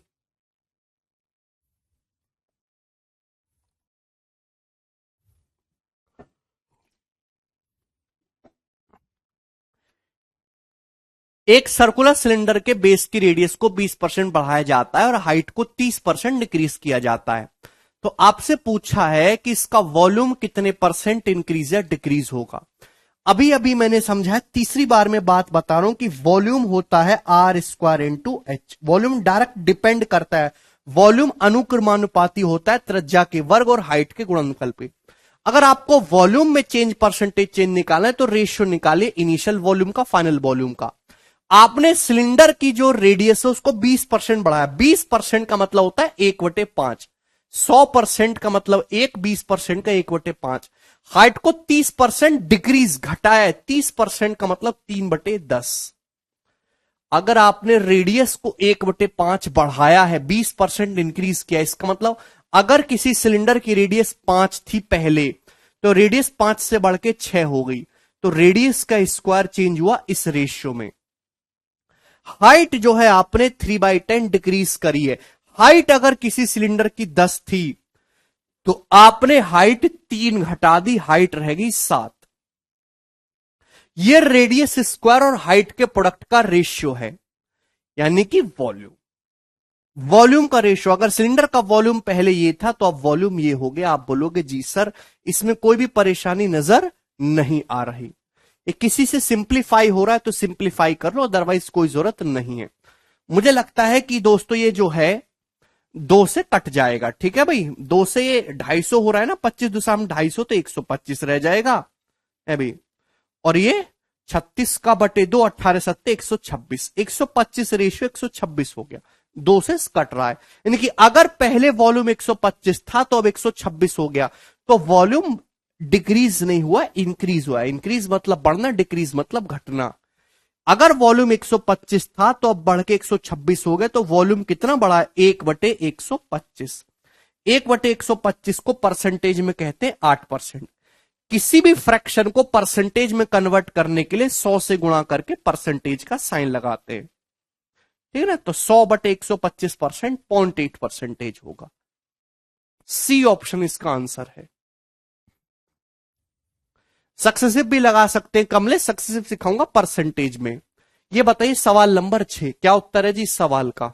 एक सर्कुलर सिलेंडर के बेस की रेडियस को 20% बढ़ाया जाता है और हाइट को 30% डिक्रीज किया जाता है। तो आपसे पूछा है कि इसका वॉल्यूम कितने परसेंट इंक्रीज या डिक्रीज होगा। अभी अभी मैंने समझा है, तीसरी बार में बात बता रहा हूं कि वॉल्यूम होता है R²/H। वॉल्यूम डायरेक्ट डिपेंड करता है। वॉल्यूम अनुक्रमानुपाती होता है त्रिज्या के वर्ग और हाइट के गुणनफल पे। अगर आपको वॉल्यूम में चेंज परसेंटेज चेंज निकालना है तो रेशियो निकालिए इनिशियल वॉल्यूम का फाइनल वॉल्यूम का। आपने सिलेंडर की जो रेडियस है उसको 20% बढ़ाया। 20% का मतलब होता है 1/5। 100% का मतलब 20% का 1/5। हाइट को 30% डिक्रीज घटाया है। 30% का मतलब 3/10। अगर आपने रेडियस को 1/5 बढ़ाया है, 20% इंक्रीज किया, इसका मतलब अगर किसी सिलेंडर की रेडियस 5 थी पहले तो रेडियस 5 से बढ़ के 6 हो गई, तो रेडियस का स्क्वायर चेंज हुआ इस रेशियो में। हाइट जो है आपने 3/10 डिक्रीज करी है। हाइट अगर किसी सिलेंडर की 10 थी तो आपने हाइट 3 घटा दी, हाइट रहेगी 7। ये रेडियस स्क्वायर और हाइट के प्रोडक्ट का रेशियो है, यानी कि वॉल्यूम। वॉल्यूम का रेशियो, अगर सिलेंडर का वॉल्यूम पहले ये था तो अब वॉल्यूम ये हो गया। आप बोलोगे जी सर इसमें कोई भी परेशानी नजर नहीं आ रही। ये किसी से सिंप्लीफाई हो रहा है तो सिंप्लीफाई कर लो, अदरवाइज कोई जरूरत नहीं है। मुझे लगता है कि दोस्तों ये जो है 2 से कट जाएगा। ठीक है भाई, 2 से ये 250 हो रहा है ना, 25 दूसरा 250 तो 125 रह जाएगा अभी। और ये 36 का बटे 2, 18 सत्ते 126, 125 रेशियो 126 हो गया। 2 से कट रहा है, यानी कि अगर पहले वॉल्यूम 125 था तो अब 126 हो गया, तो वॉल्यूम डिक्रीज नहीं हुआ, इंक्रीज हुआ। इंक्रीज मतलब बढ़ना, डिक्रीज मतलब घटना। अगर वॉल्यूम 125 था तो अब बढ़ के 126 हो गए, तो वॉल्यूम कितना बढ़ा है? 1/125। 1/125 को परसेंटेज में कहते हैं 8%। किसी भी फ्रैक्शन को परसेंटेज में कन्वर्ट करने के लिए 100 से गुणा करके परसेंटेज का साइन लगाते हैं। ठीक है ना, तो 100/125% 0.8% होगा। सी ऑप्शन इसका आंसर है। सक्सेसिव भी लगा सकते हैं कमले, सक्सेसिव सिखाऊंगा परसेंटेज में। ये बताइए सवाल नंबर 6 क्या उत्तर है जी इस सवाल का?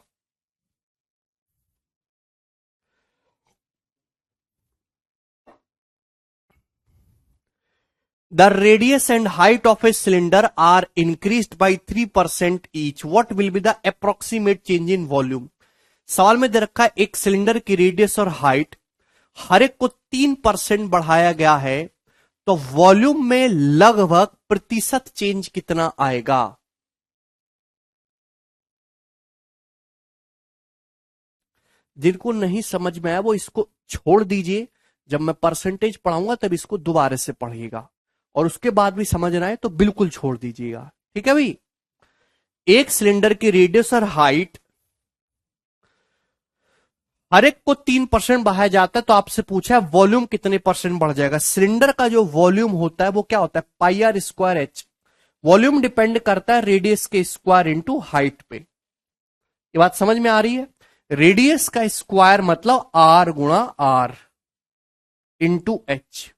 The radius and height of a cylinder are increased by 3% each, what will be the approximate change in volume. सवाल में दे रखा है एक सिलेंडर की रेडियस और हाइट हर एक को 3% बढ़ाया गया है, तो वॉल्यूम में लगभग प्रतिशत चेंज कितना आएगा। जिनको नहीं समझ में आया वो इसको छोड़ दीजिए, जब मैं परसेंटेज पढ़ाऊंगा तब इसको दोबारा से पढ़िएगा, और उसके बाद भी समझ ना आए तो बिल्कुल छोड़ दीजिएगा। ठीक है भाई, एक सिलेंडर की रेडियस और हाइट हर एक को 3% बढ़ाया जाता है, तो आपसे पूछा है वॉल्यूम कितने परसेंट बढ़ जाएगा। सिलेंडर का जो वॉल्यूम होता है वो क्या होता है, pi are square H. Volume depend करता है रेडियस के स्क्वायर इंटू हाइट पे। ये बात समझ में आ रही है। रेडियस का स्क्वायर मतलब आर गुणा आर इंटू एच।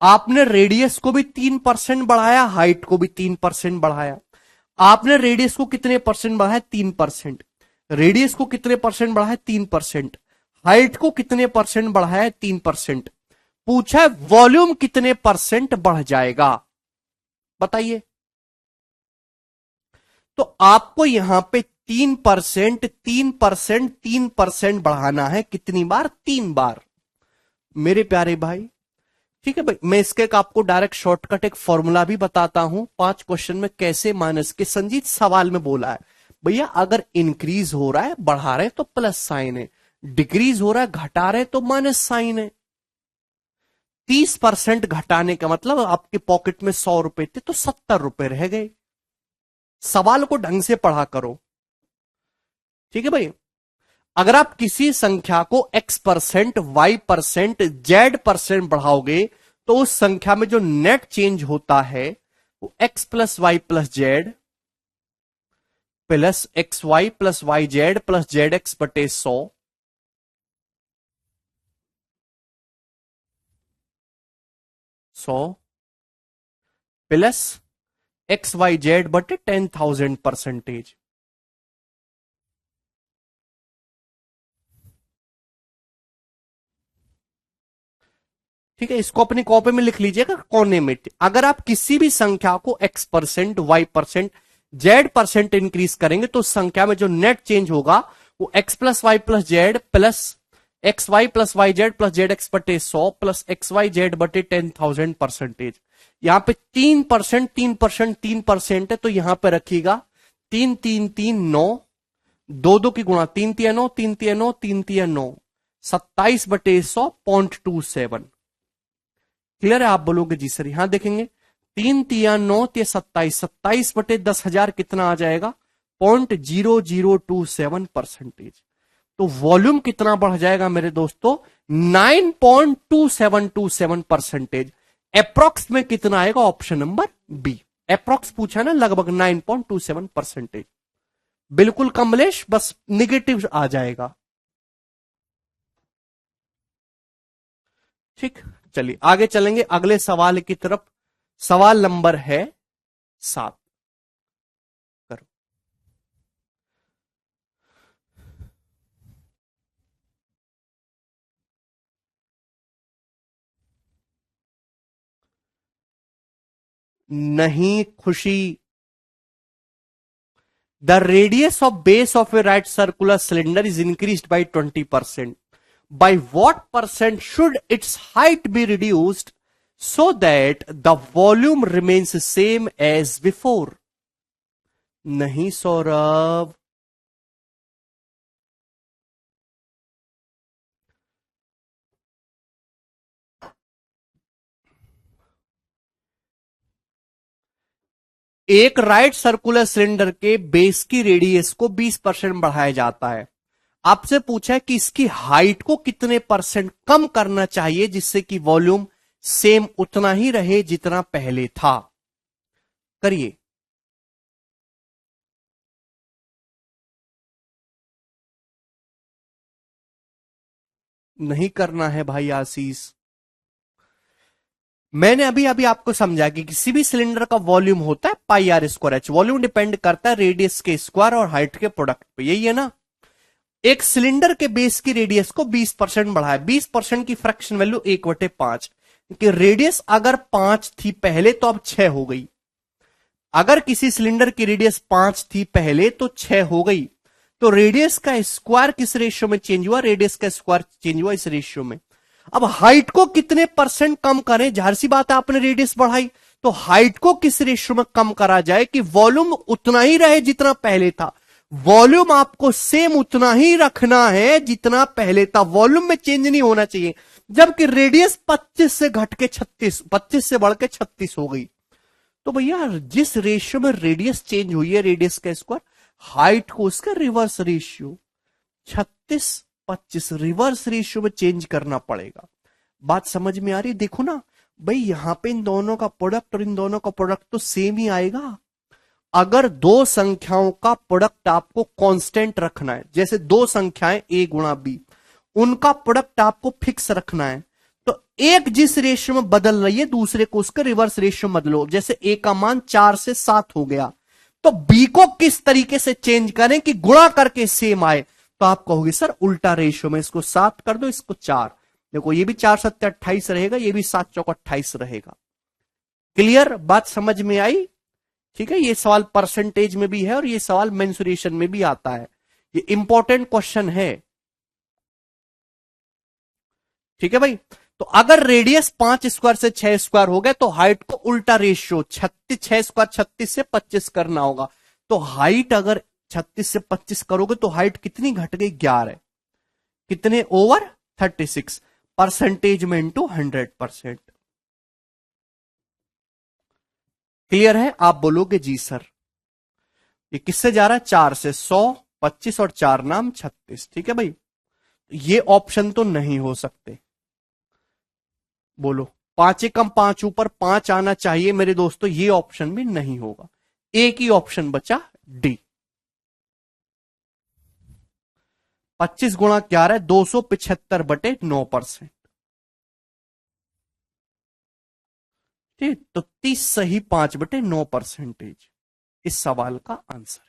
आपने रेडियस को भी 3% बढ़ाया, हाइट को भी 3% बढ़ाया। आपने रेडियस को कितने परसेंट बढ़ाया, 3%। रेडियस को कितने परसेंट बढ़ाया, 3%। हाइट को कितने परसेंट बढ़ाया, 3%। पूछा है वॉल्यूम कितने परसेंट बढ़ जाएगा, बताइए। तो आपको यहां पे 3%, 3%, 3% बढ़ाना है। कितनी बार, 3 बार, मेरे प्यारे भाई। ठीक है भाई, मैं इसके एक आपको डायरेक्ट शॉर्टकट एक फॉर्मूला भी बताता हूं 5 क्वेश्चन में कैसे माइनस के। संजीत सवाल में बोला है भैया अगर इंक्रीज हो रहा है बढ़ा रहे तो प्लस साइन है, डिक्रीज हो रहा है घटा रहे तो माइनस साइन है। 30% घटाने का मतलब आपके पॉकेट में 100 रुपए थे तो 70 रुपए रह गए। सवाल को ढंग से पढ़ा करो। ठीक है भाई, अगर आप किसी संख्या को x%, y%, z% बढ़ाओगे तो उस संख्या में जो नेट चेंज होता है वो x plus y plus z plus x y plus y z plus z x बटे 100 प्लस एक्स वाई जेड बटे 10,000%। ठीक है, इसको अपनी कॉपी में लिख लीजिएगा कोने में। अगर आप किसी भी संख्या को x%, y%, z% इंक्रीज करेंगे तो उस संख्या में जो नेट चेंज होगा वो x plus y plus z plus x y plus y z plus z x बटे 100 प्लस एक्स वाई जेड बटे 10,000%। यहां पे 3%, 3%, 3% है, तो यहां पे रखिएगा 3 3 3 9, 2 2 की गुणा 3 3 9, 3 3 9, 3 3 9, 27 बटे 100.27। क्लियर है, आप बोलोगे जी सर। यहां देखेंगे 3 तिया 9 तिया 27, 27 बटे 10,000 कितना आ जाएगा, 0.0027%। तो वॉल्यूम कितना बढ़ जाएगा मेरे दोस्तों, 9.2727%। अप्रोक्स में कितना आएगा, ऑप्शन नंबर बी। अप्रोक्स पूछा ना, लगभग 9.27%। बिल्कुल कमलेश, बस निगेटिव आ जाएगा। ठीक, चलिए आगे चलेंगे अगले सवाल की तरफ। सवाल नंबर है 7। करो। नहीं खुशी, the radius of base of A right circular cylinder is increased by 20%। by what percent should its height be reduced so that the volume remains same as before? नहीं सौरभ, एक राइट सर्कुलर सिलेंडर के बेस की रेडियस को 20% बढ़ाया जाता है। आपसे पूछा है कि इसकी हाइट को कितने परसेंट कम करना चाहिए जिससे कि वॉल्यूम सेम उतना ही रहे जितना पहले था। करिए। नहीं करना है भाई आशीष, मैंने अभी अभी आपको समझा कि किसी भी सिलेंडर का वॉल्यूम होता है pi are square H. Volume depend करता है रेडियस के स्क्वायर और हाइट के प्रोडक्ट पे, यही है ना। एक सिलेंडर के बेस की रेडियस को 20% बढ़ाया, 20% की फ्रैक्शन वैल्यू 1/5, कि रेडियस अगर 5 थी पहले तो अब 6 हो गई। अगर किसी सिलेंडर की रेडियस 5 थी पहले तो 6 हो गई, तो रेडियस का स्क्वायर किस रेशियो में चेंज हुआ? रेडियस का स्क्वायर चेंज हुआ इस रेशियो में। अब हाइट को कितने परसेंट कम करें? जाहिर सी बात है, आपने रेडियस बढ़ाई तो हाइट को किस रेशियो में कम करा जाए कि वॉल्यूम उतना ही रहे जितना पहले था। वॉल्यूम आपको सेम उतना ही रखना है जितना पहले था, वॉल्यूम में चेंज नहीं होना चाहिए। जबकि रेडियस 25 से घट के 36, 25 से बढ़ के 36 हो गई, तो भैया जिस रेशियो में रेडियस चेंज हुई है, रेडियस का स्क्वायर, हाइट को उसका रिवर्स रेशियो 36-25 रिवर्स रेशियो में चेंज करना पड़ेगा। बात समझ में आ रही? देखो ना भाई, यहां पे इन दोनों का प्रोडक्ट और इन दोनों का प्रोडक्ट तो सेम ही आएगा। अगर दो संख्याओं का प्रोडक्ट आपको कांस्टेंट रखना है, जैसे दो संख्याएं a गुणा b, उनका प्रोडक्ट आपको फिक्स रखना है, तो एक जिस रेशियो में बदल रही है दूसरे को उसका रिवर्स रेशियो बदलो। जैसे a का मान 4 से 7 हो गया, तो b को किस तरीके से चेंज करें कि गुणा करके सेम आए? तो आप कहोगे सर उल्टा रेशियो में, इसको 7 कर दो, इसको 4। देखो ये भी 4 7 28 रहेगा, ये भी 7 चौक 28 रहेगा। क्लियर? बात समझ में आई? ठीक है, ये सवाल परसेंटेज में भी है और ये सवाल मेंसुरेशन में भी आता है, ये इंपॉर्टेंट क्वेश्चन है। ठीक है भाई, तो अगर रेडियस 5 स्क्वायर से 6 स्क्वायर हो गए तो हाइट को उल्टा रेशियो 36, 6 स्क्वायर 36 से 25 करना होगा। तो हाइट अगर 36 से 25 करोगे तो हाइट कितनी घट गई? 11। कितने ओवर 36? परसेंटेज में इंटू 100%। क्लियर है? आप बोलोगे जी सर। ये किससे जा रहा है? 4 से 100, 25 और 4 नाम 36। ठीक है भाई, ये ऑप्शन तो नहीं हो सकते। बोलो 5 कम 5 ऊपर 5 आना चाहिए मेरे दोस्तों, ये ऑप्शन भी नहीं होगा। एक ही ऑप्शन बचा, डी। 25 गुणा 11 275/9%। ठीक, तो 30 सही 5/9% इस सवाल का आंसर है।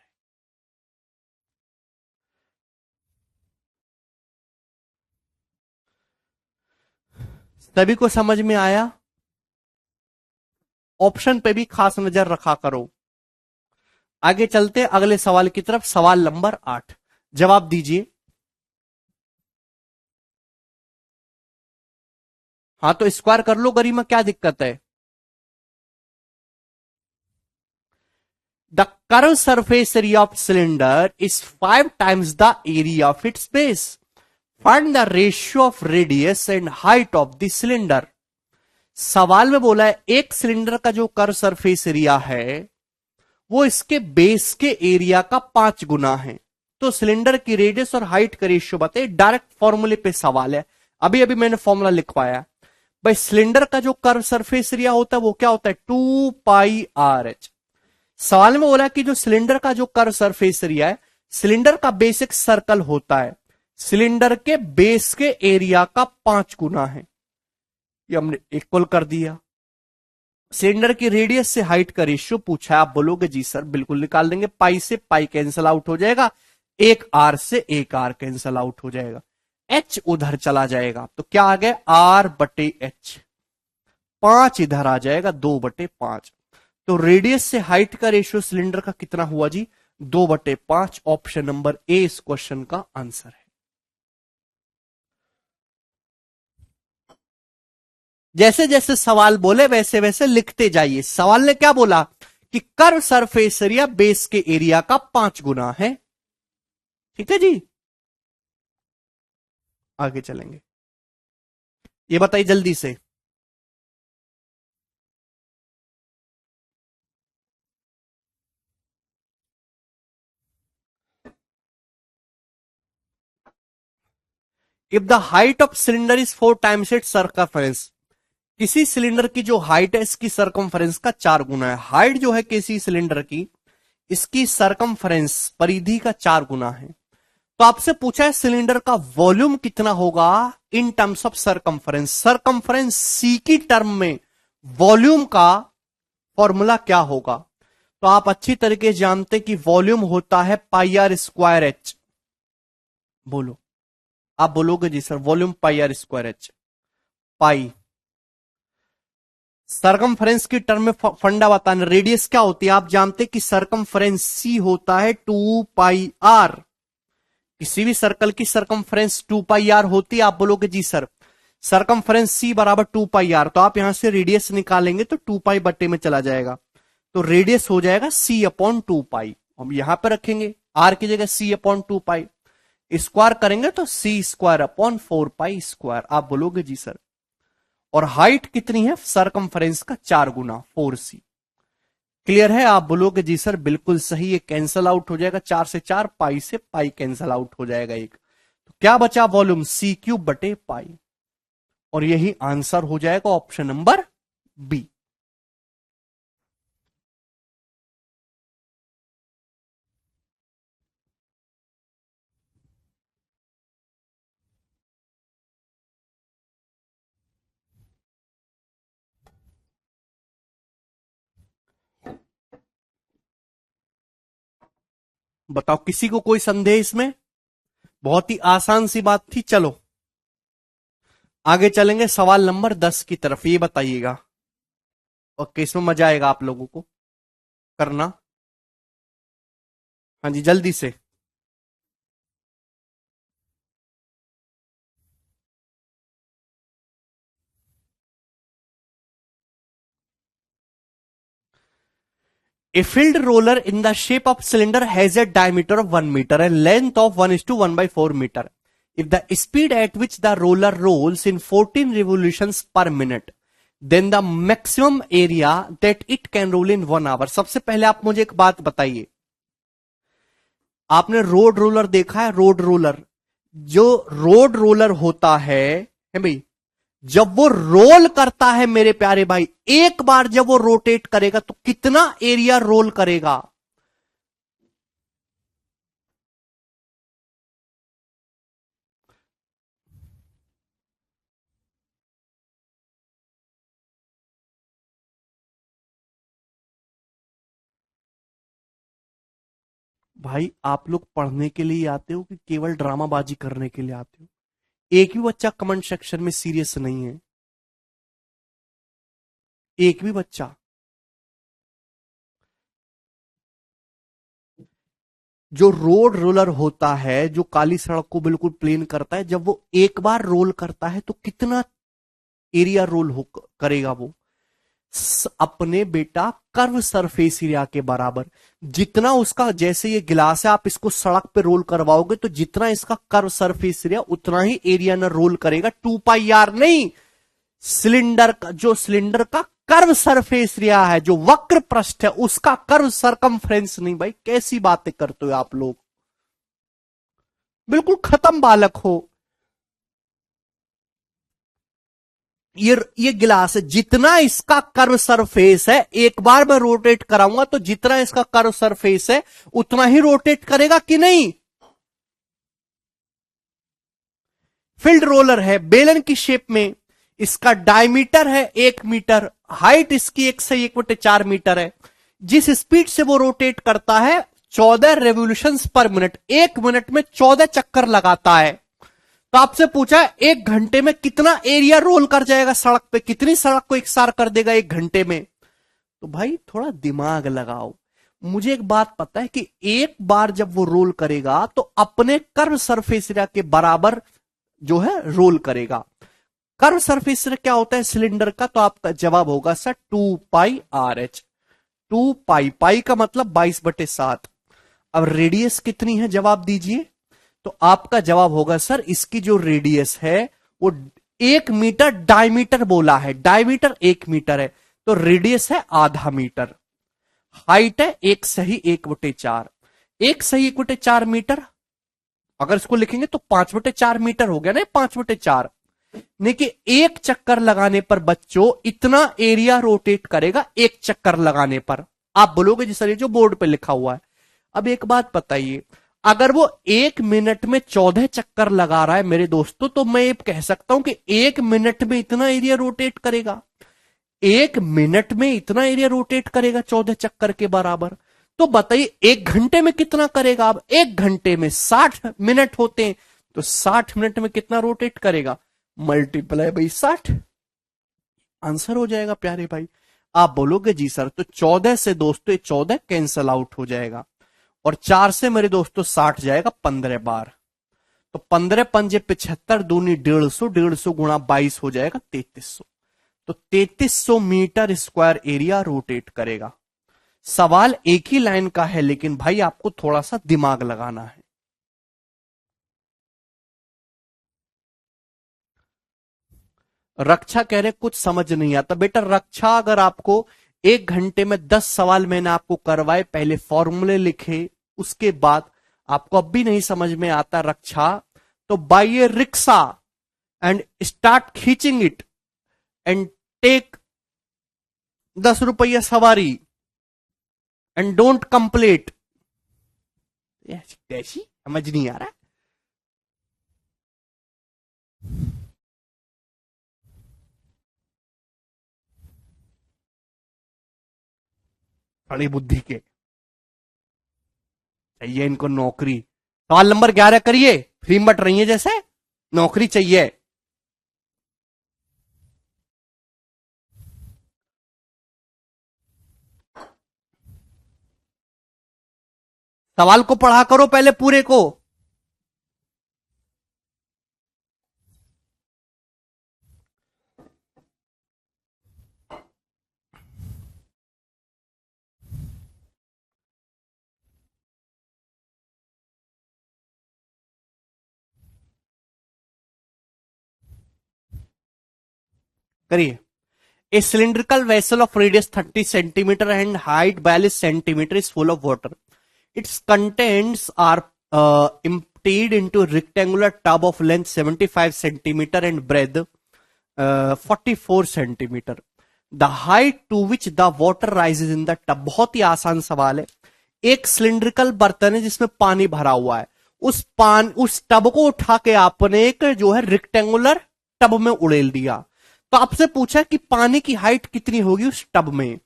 सभी को समझ में आया? ऑप्शन पे भी खास नजर रखा करो। आगे चलते अगले सवाल की तरफ। सवाल नंबर 8, जवाब दीजिए। हाँ तो स्क्वायर कर लो गरिमा, क्या दिक्कत है? The curve surface area of cylinder is 5 times the area of its base. Find the ratio of radius and height of the cylinder. सवाल में बोला है एक सिलेंडर का जो कर्व सरफेस एरिया है वो इसके बेस के एरिया का 5 गुना है। तो सिलेंडर की रेडियस और हाइट का रेशियो बताइए। डायरेक्ट फॉर्मूले पे सवाल है, अभी अभी मैंने फॉर्मूला लिखवाया। भाई सिलेंडर का जो कर्व सरफेस एरिया होता है वो क्या होता है? 2πRH। सवाल में बोला कि जो सिलेंडर का जो कर्व सरफेस एरिया है, सिलेंडर का बेस एक सर्कल होता है, सिलेंडर के बेस के एरिया का 5 गुना है। ये हमने इक्वल कर दिया। सिलेंडर की रेडियस से हाइट का रेशियो पूछा है, आप बोलोगे जी सर बिल्कुल निकाल देंगे। पाई से पाई कैंसल आउट हो जाएगा, एक आर से एक आर कैंसल आउट हो जाएगा, एच उधर चला जाएगा, तो क्या आ गया? R/H। 5 इधर आ जाएगा, 2/5। तो रेडियस से हाइट का रेशियो सिलेंडर का कितना हुआ जी? 2/5। ऑप्शन नंबर ए इस क्वेश्चन का आंसर है। जैसे जैसे सवाल बोले वैसे वैसे लिखते जाइए। सवाल ने क्या बोला कि कर्व सरफेस एरिया बेस के एरिया का 5 गुना है। ठीक है जी, आगे चलेंगे। ये बताइए जल्दी से। If the height of cylinder is 4 times it's circumference. किसी सिलेंडर की जो हाइट है इसकी सर्कमफरेंस का 4 गुना है। हाइट जो है किसी सिलेंडर की, इसकी सर्कमफरेंस परिधि का 4 गुना है। तो आपसे पूछा है सिलेंडर का वॉल्यूम कितना होगा in terms of circumference. Circumference C की टर्म में वॉल्यूम का फॉर्मूला क्या होगा? तो आप अच्छी तरीके जानते कि वॉल्यूम होता है πr²H। बोलो, आप बोलोगे जी सर वॉल्यूम πr²H। पाई सरकमफ्रेंस की टर्म में फंडा बताना। रेडियस क्या होती है आप जानते कि सरकमफ्रेंस सी होता है 2πr। किसी भी सर्कल की सरकमफ्रेंस 2πr होती है। आप बोलोगे जी सर सरकमफ्रेंस सी बराबर 2πr, तो आप यहां से रेडियस निकालेंगे तो 2π बट्टे में चला जाएगा, तो रेडियस हो जाएगा c/2π। हम यहां पर रखेंगे r की जगह c/2π, स्क्वायर करेंगे तो c²/4π²। आप बोलोगे जी सर। और हाइट कितनी है सरकमफ्रेंस का 4 गुना 4c। क्लियर है? आप बोलोगे जी सर बिल्कुल सही, ये कैंसल आउट हो जाएगा, 4 से 4 पाई से पाई कैंसल आउट हो जाएगा एक, तो क्या बचा वॉल्यूम c³/π, और यही आंसर हो जाएगा ऑप्शन नंबर बी। बताओ किसी को कोई संदेह इसमें? बहुत ही आसान सी बात थी। चलो आगे चलेंगे सवाल नंबर 10 की तरफ। ये बताइएगा, ओके इसमें मजा आएगा आप लोगों को करना। हाँ जी जल्दी से। A filled roller in the shape of cylinder has a diameter of 1 meter and length of 1:1/4 meter. If the speed at which the roller rolls in 14 revolutions per minute, then the maximum area that it can roll in 1 hour. सबसे पहले आप मुझे एक बात बताइए, आपने रोड रोलर देखा है? रोड रोलर, जो रोड रोलर होता है भाई, जब वो रोल करता है मेरे प्यारे भाई, एक बार जब वो रोटेट करेगा तो कितना एरिया रोल करेगा? भाई आप लोग पढ़ने के लिए आते हो कि केवल ड्रामाबाजी करने के लिए आते हो? एक भी बच्चा कमेंट सेक्शन में सीरियस नहीं है, एक भी बच्चा। जो रोड रोलर होता है, जो काली सड़क को बिल्कुल प्लेन करता है, जब वो एक बार रोल करता है तो कितना एरिया रोल हो करेगा वो? अपने बेटा कर्व सरफेस एरिया के बराबर। जितना उसका, जैसे ये गिलास है, आप इसको सड़क पे रोल करवाओगे तो जितना इसका कर्व सरफेस एरिया उतना ही एरिया ना रोल करेगा। 2πr नहीं, सिलेंडर का, जो सिलेंडर का कर्व सरफेस एरिया है, जो वक्र पृष्ठ है, उसका कर्व सरकमफ्रेंस नहीं। भाई कैसी बातें करते हो आप लोग, बिल्कुल खत्म बालक हो। ये गिलास है, जितना इसका कर्व सरफेस है, एक बार मैं रोटेट कराऊंगा तो जितना इसका कर्व सरफेस है उतना ही रोटेट करेगा कि नहीं? फील्ड रोलर है बेलन की शेप में, इसका डायमीटर है 1 मीटर, हाइट इसकी 1/1/4 मीटर है। जिस स्पीड से वो रोटेट करता है 14 रेवोल्यूशंस पर मिनट, 1 मिनट में 14 चक्कर लगाता है। तो आपसे पूछा है 1 घंटे में कितना एरिया रोल कर जाएगा सड़क पे, कितनी सड़क को एकसार कर देगा 1 घंटे में? तो भाई थोड़ा दिमाग लगाओ। मुझे एक बात पता है कि एक बार जब वो रोल करेगा तो अपने कर्व सरफेस एरिया के बराबर जो है रोल करेगा। कर्व सरफेस एरिया क्या होता है सिलेंडर का? तो आपका जवाब होगा सर 2πRH। 2π, पाई का मतलब 22/7। अब रेडियस कितनी है जवाब दीजिए। तो आपका जवाब होगा सर इसकी जो रेडियस है वो 1 मीटर, डायमीटर बोला है, डायमीटर 1 मीटर है, तो रेडियस है ½ मीटर। हाइट है 1/1/4, 1/1/4 मीटर। अगर इसको लिखेंगे तो 5/4 मीटर हो गया ना, 5/4। देखिए एक चक्कर लगाने पर बच्चों इतना एरिया रोटेट करेगा, एक चक्कर लगाने पर। आप बोलोगे जी सर ये जो बोर्ड पे लिखा हुआ है। अब एक बात बताइए, अगर वो 1 मिनट में 14 चक्कर लगा रहा है मेरे दोस्तों, तो मैं ये कह सकता हूं कि 1 मिनट में इतना एरिया रोटेट करेगा, 1 मिनट में इतना एरिया रोटेट करेगा 14 चक्कर के बराबर। तो बताइए 1 घंटे में कितना करेगा? अब 1 घंटे में 60 मिनट होते हैं, तो 60 मिनट में कितना रोटेट करेगा? Multiply by 60। आंसर हो जाएगा प्यारे भाई। आप बोलोगे जी सर, तो 14 से दोस्तों 14 कैंसल आउट हो जाएगा, और 4 से मेरे दोस्तों 60 जाएगा 15 बार। तो 15 पंजे 75 दूनी 150, 150 गुणा 22 हो जाएगा 3300। तो 3300 मीटर स्क्वायर एरिया रोटेट करेगा। सवाल एक ही लाइन का है, लेकिन भाई आपको थोड़ा सा दिमाग लगाना है। रक्षा कह रहे कुछ समझ नहीं आता बेटा। रक्षा अगर आपको 1 घंटे में 10 सवाल मैंने आपको करवाए, पहले फॉर्मूले लिखे, उसके बाद आपको अब भी नहीं समझ में आता रक्षा, तो buy a rickshaw and start खींचिंग इट एंड टेक 10 रुपया सवारी एंड डोंट कंप्लीट। ऐसी समझ नहीं आ रहा। बड़ी बुद्धि के चाहिए इनको नौकरी। सवाल नंबर 11 करिए, फ्री मत रही है जैसे, नौकरी चाहिए। सवाल को पढ़ा करो पहले पूरे को। करिए। A cylindrical vessel of radius 30 centimeter and height 42 centimeter is full of water. Its contents are emptied into a rectangular tub of length 75 centimeter and breadth 44 centimeter. The height to which the water rises in the tub. बहुत ही आसान सवाल है। एक सिलिंड्रिकल बर्तन है जिसमें पानी भरा हुआ है, उस टब को उठा के आपने एक जो है रेक्टेंगुलर टब में उड़ेल दिया। तो आपसे पूछा कि पानी की हाइट कितनी होगी उस टब में।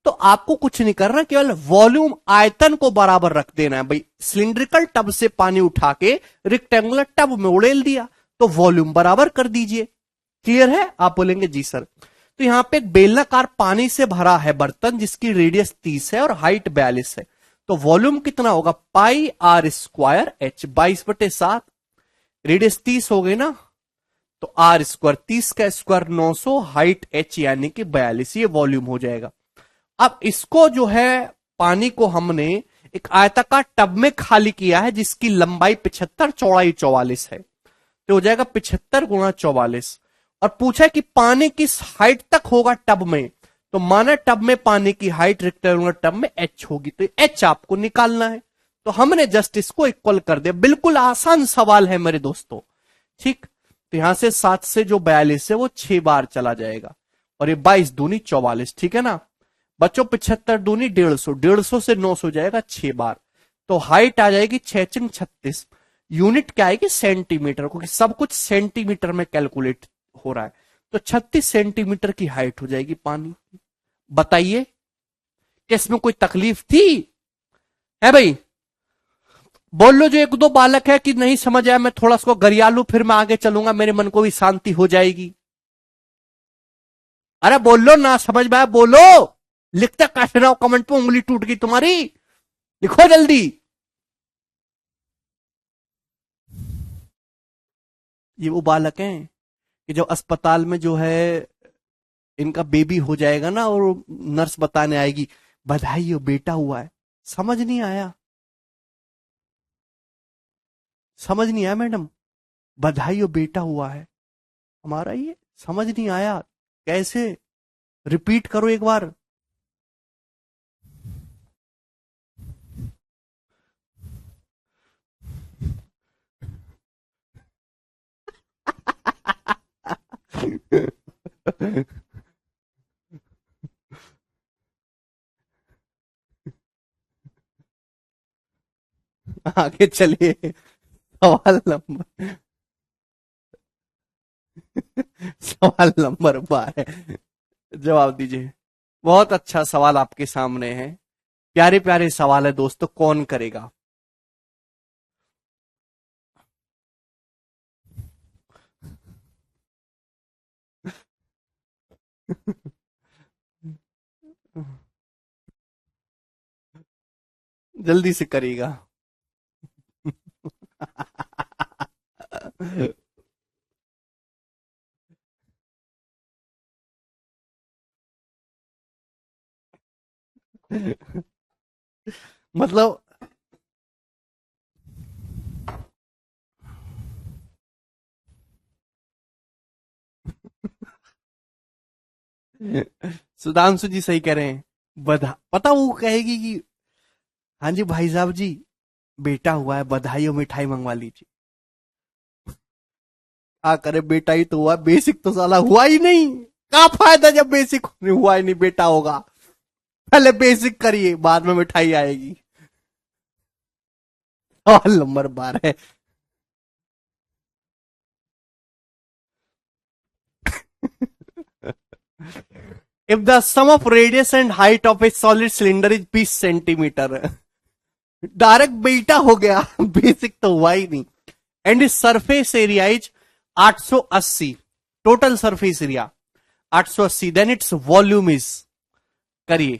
तो आपको कुछ नहीं करना, केवल वॉल्यूम आयतन को बराबर रख देना है भाई। सिलिंड्रिकल टब से पानी उठा के रेक्टेंगुलर टब में उड़ेल दिया, तो वॉल्यूम बराबर कर दीजिए। क्लियर है? आप बोलेंगे जी सर। तो यहां पे एक बेलनाकार पानी से भरा है बर्तन जिसकी रेडियस 30 है और हाइट 42 है। तो वॉल्यूम कितना होगा? पाई आर स्क्वायर एच, 22/7। रेडियस 30 हो गई ना, तो आर स्क्वायर 30 का स्क्वायर 900, हाइट एच यानी कि 42, ये वॉल्यूम हो जाएगा। अब इसको जो है पानी को हमने एक आयताकार टब में खाली किया है जिसकी लंबाई 75, चौड़ाई 44 है। तो हो जाएगा 75 गुणा 44। और पूछा कि पानी किस हाइट तक होगा टब में, तो माना टब में पानी की हाइट रेक्टेंगुलर टब में एच होगी, तो एच आपको निकालना है। तो हमने जस्ट इसको इक्वल कर दिया। बिल्कुल आसान सवाल है मेरे दोस्तों। ठीक, तो यहां से 7 से जो 42 है वो 6 बार चला जाएगा, और ये 22 दूनी 44। ठीक है ना बच्चों? 75 दूनी 150, 150 से 900 जाएगा 6 बार। तो हाइट आ जाएगी 6×36। यूनिट क्या आएगी? सेंटीमीटर, क्योंकि सब कुछ सेंटीमीटर में कैलकुलेट हो रहा है। तो 36 सेंटीमीटर की हाइट हो जाएगी पानी। बताइए कि इसमें कोई तकलीफ थी? है भाई? बोल लो जो एक दो बालक है कि नहीं समझ आया, मैं थोड़ा सा गरिया लूं, फिर मैं आगे चलूंगा, मेरे मन को भी शांति हो जाएगी। अरे बोल लो ना समझ में आया, बोलो। लिखते कैसे रहो? कमेंट पे उंगली टूट गई तुम्हारी, लिखो जल्दी। ये वो बालक हैं कि जो अस्पताल में जो है इनका बेबी हो जाएगा ना, और नर्स बताने आएगी बधाई हो बेटा हुआ है। समझ नहीं आया? समझ नहीं आया मैडम? बधाई हो बेटा हुआ है हमारा, ये समझ नहीं आया कैसे? रिपीट करो एक बार। आगे चलिए। सवाल नंबर सवाल नंबर 12 जवाब दीजिए। बहुत अच्छा सवाल आपके सामने है। प्यारे प्यारे सवाल है दोस्तों, कौन करेगा? जल्दी से करिएगा। मतलब सुधांशु जी सही कह रहे हैं। बधा पता वो कहेगी कि हाँ जी भाई साहब जी, बेटा हुआ है, बधाई और मिठाई मंगवा लीजिए। क्या करे, बेटा ही तो हुआ, बेसिक तो साला हुआ ही नहीं। क्या फायदा जब बेसिक हुआ ही नहीं, बेटा होगा। पहले बेसिक करिए, बाद में मिठाई आएगी। सवाल नंबर 12 है। If the sum of radius and height of a solid cylinder is 20 centimetre, direct बेटा हो गया। बेसिक तो हुआ ही नहीं। And surface area is 880, total surface area 880, then its volume is, करिए।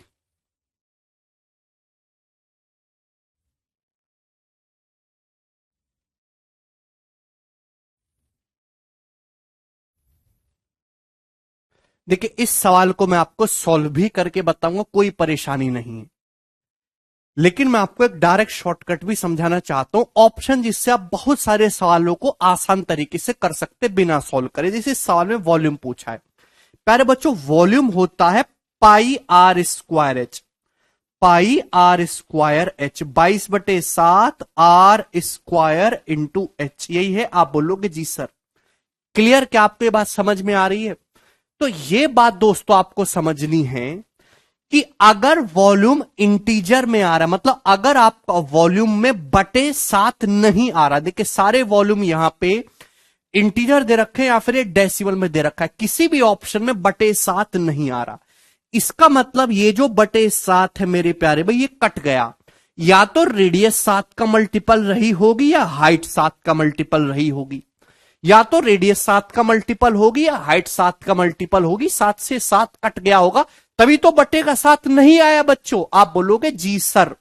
देखिए, इस सवाल को मैं आपको सॉल्व भी करके बताऊंगा, कोई परेशानी नहीं है। लेकिन मैं आपको एक डायरेक्ट शॉर्टकट भी समझाना चाहता हूं, ऑप्शन जिससे आप बहुत सारे सवालों को आसान तरीके से कर सकते बिना सॉल्व करे। जैसे इस सवाल में वॉल्यूम पूछा है, प्यारे बच्चों, वॉल्यूम होता है pi are square H. Pi are square H, 22/7 R square into H, यही है। आप बोलोगे जी सर। क्लियर? क्या आपको ये बात समझ में आ रही है? तो ये बात दोस्तों आपको समझनी है कि अगर वॉल्यूम इंटीजर में आ रहा है, मतलब अगर आपका वॉल्यूम में बटे 7 नहीं आ रहा, देखिए सारे वॉल्यूम यहां पे इंटीजर दे रखे हैं या फिर डेसिमल में दे रखा है, किसी भी ऑप्शन में बटे 7 नहीं आ रहा, इसका मतलब ये जो बटे 7 है मेरे प्यारे भाई, ये कट गया। या तो रेडियस 7 का मल्टीपल रही होगी या हाइट 7 का मल्टीपल रही होगी। या तो रेडियस 7 का मल्टीपल होगी या हाइट 7 का मल्टीपल होगी। 7 से 7 कट गया होगा, तभी तो बटे का 7 नहीं आया बच्चों। आप बोलोगे जी सर,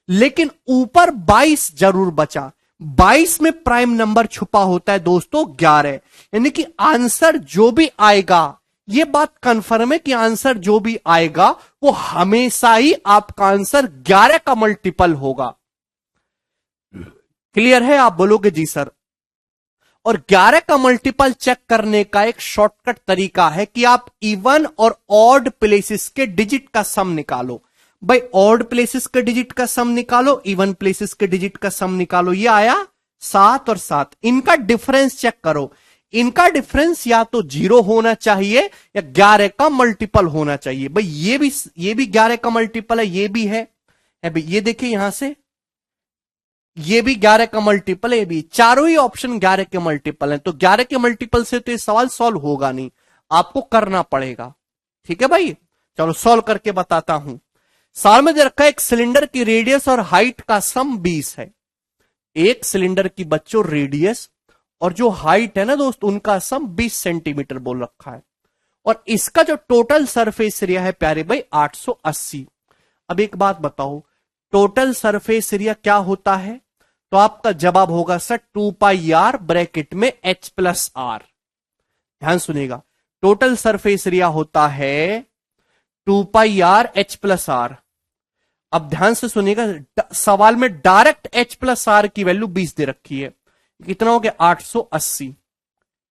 लेकिन ऊपर 22 जरूर बचा। 22 में प्राइम नंबर छुपा होता है दोस्तों 11, यानी कि आंसर जो भी आएगा, यह बात कंफर्म है कि आंसर जो भी आएगा वो हमेशा ही आपका आंसर 11 का मल्टीपल होगा। क्लियर है? आप बोलोगे जी सर। और 11 का मल्टीपल चेक करने का एक शॉर्टकट तरीका है कि आप इवन और ऑड प्लेसेस के डिजिट का सम निकालो। भाई ऑड प्लेसेस के डिजिट का सम निकालो, इवन प्लेसेस के डिजिट का सम निकालो। ये आया 7 और 7, इनका डिफरेंस चेक करो। इनका डिफरेंस या तो 0 होना चाहिए या 11 का मल्टीपल होना चाहिए। भाई ये भी 11 का मल्टीपल है, ये भी है भाई, ये देखिए यहां से, ये भी 11 का मल्टीपल है, ये भी, चारों ही ऑप्शन 11 के मल्टीपल हैं। तो 11 के मल्टीपल से तो ये सवाल सॉल्व होगा नहीं, आपको करना पड़ेगा। ठीक है भाई, चलो सॉल्व करके बताता हूं। सवाल में दे रखा है एक सिलेंडर की रेडियस और हाइट का सम 20 है। एक सिलेंडर की बच्चों रेडियस और जो हाइट है ना दोस्त, उनका सम 20 सेंटीमीटर बोल रखा है। और इसका जो टोटल सरफेस एरिया है प्यारे भाई 880। अब एक बात बताओ, टोटल सरफेस एरिया क्या होता है? तो आपका जवाब होगा सर 2πr ब्रैकेट में h प्लस आर। ध्यान सुनिएगा, टोटल सरफेस एरिया होता है 2πr h प्लस आर। अब ध्यान से सुनिएगा, सवाल में डायरेक्ट h प्लस आर की वैल्यू 20 दे रखी है। कितना हो गया? 880,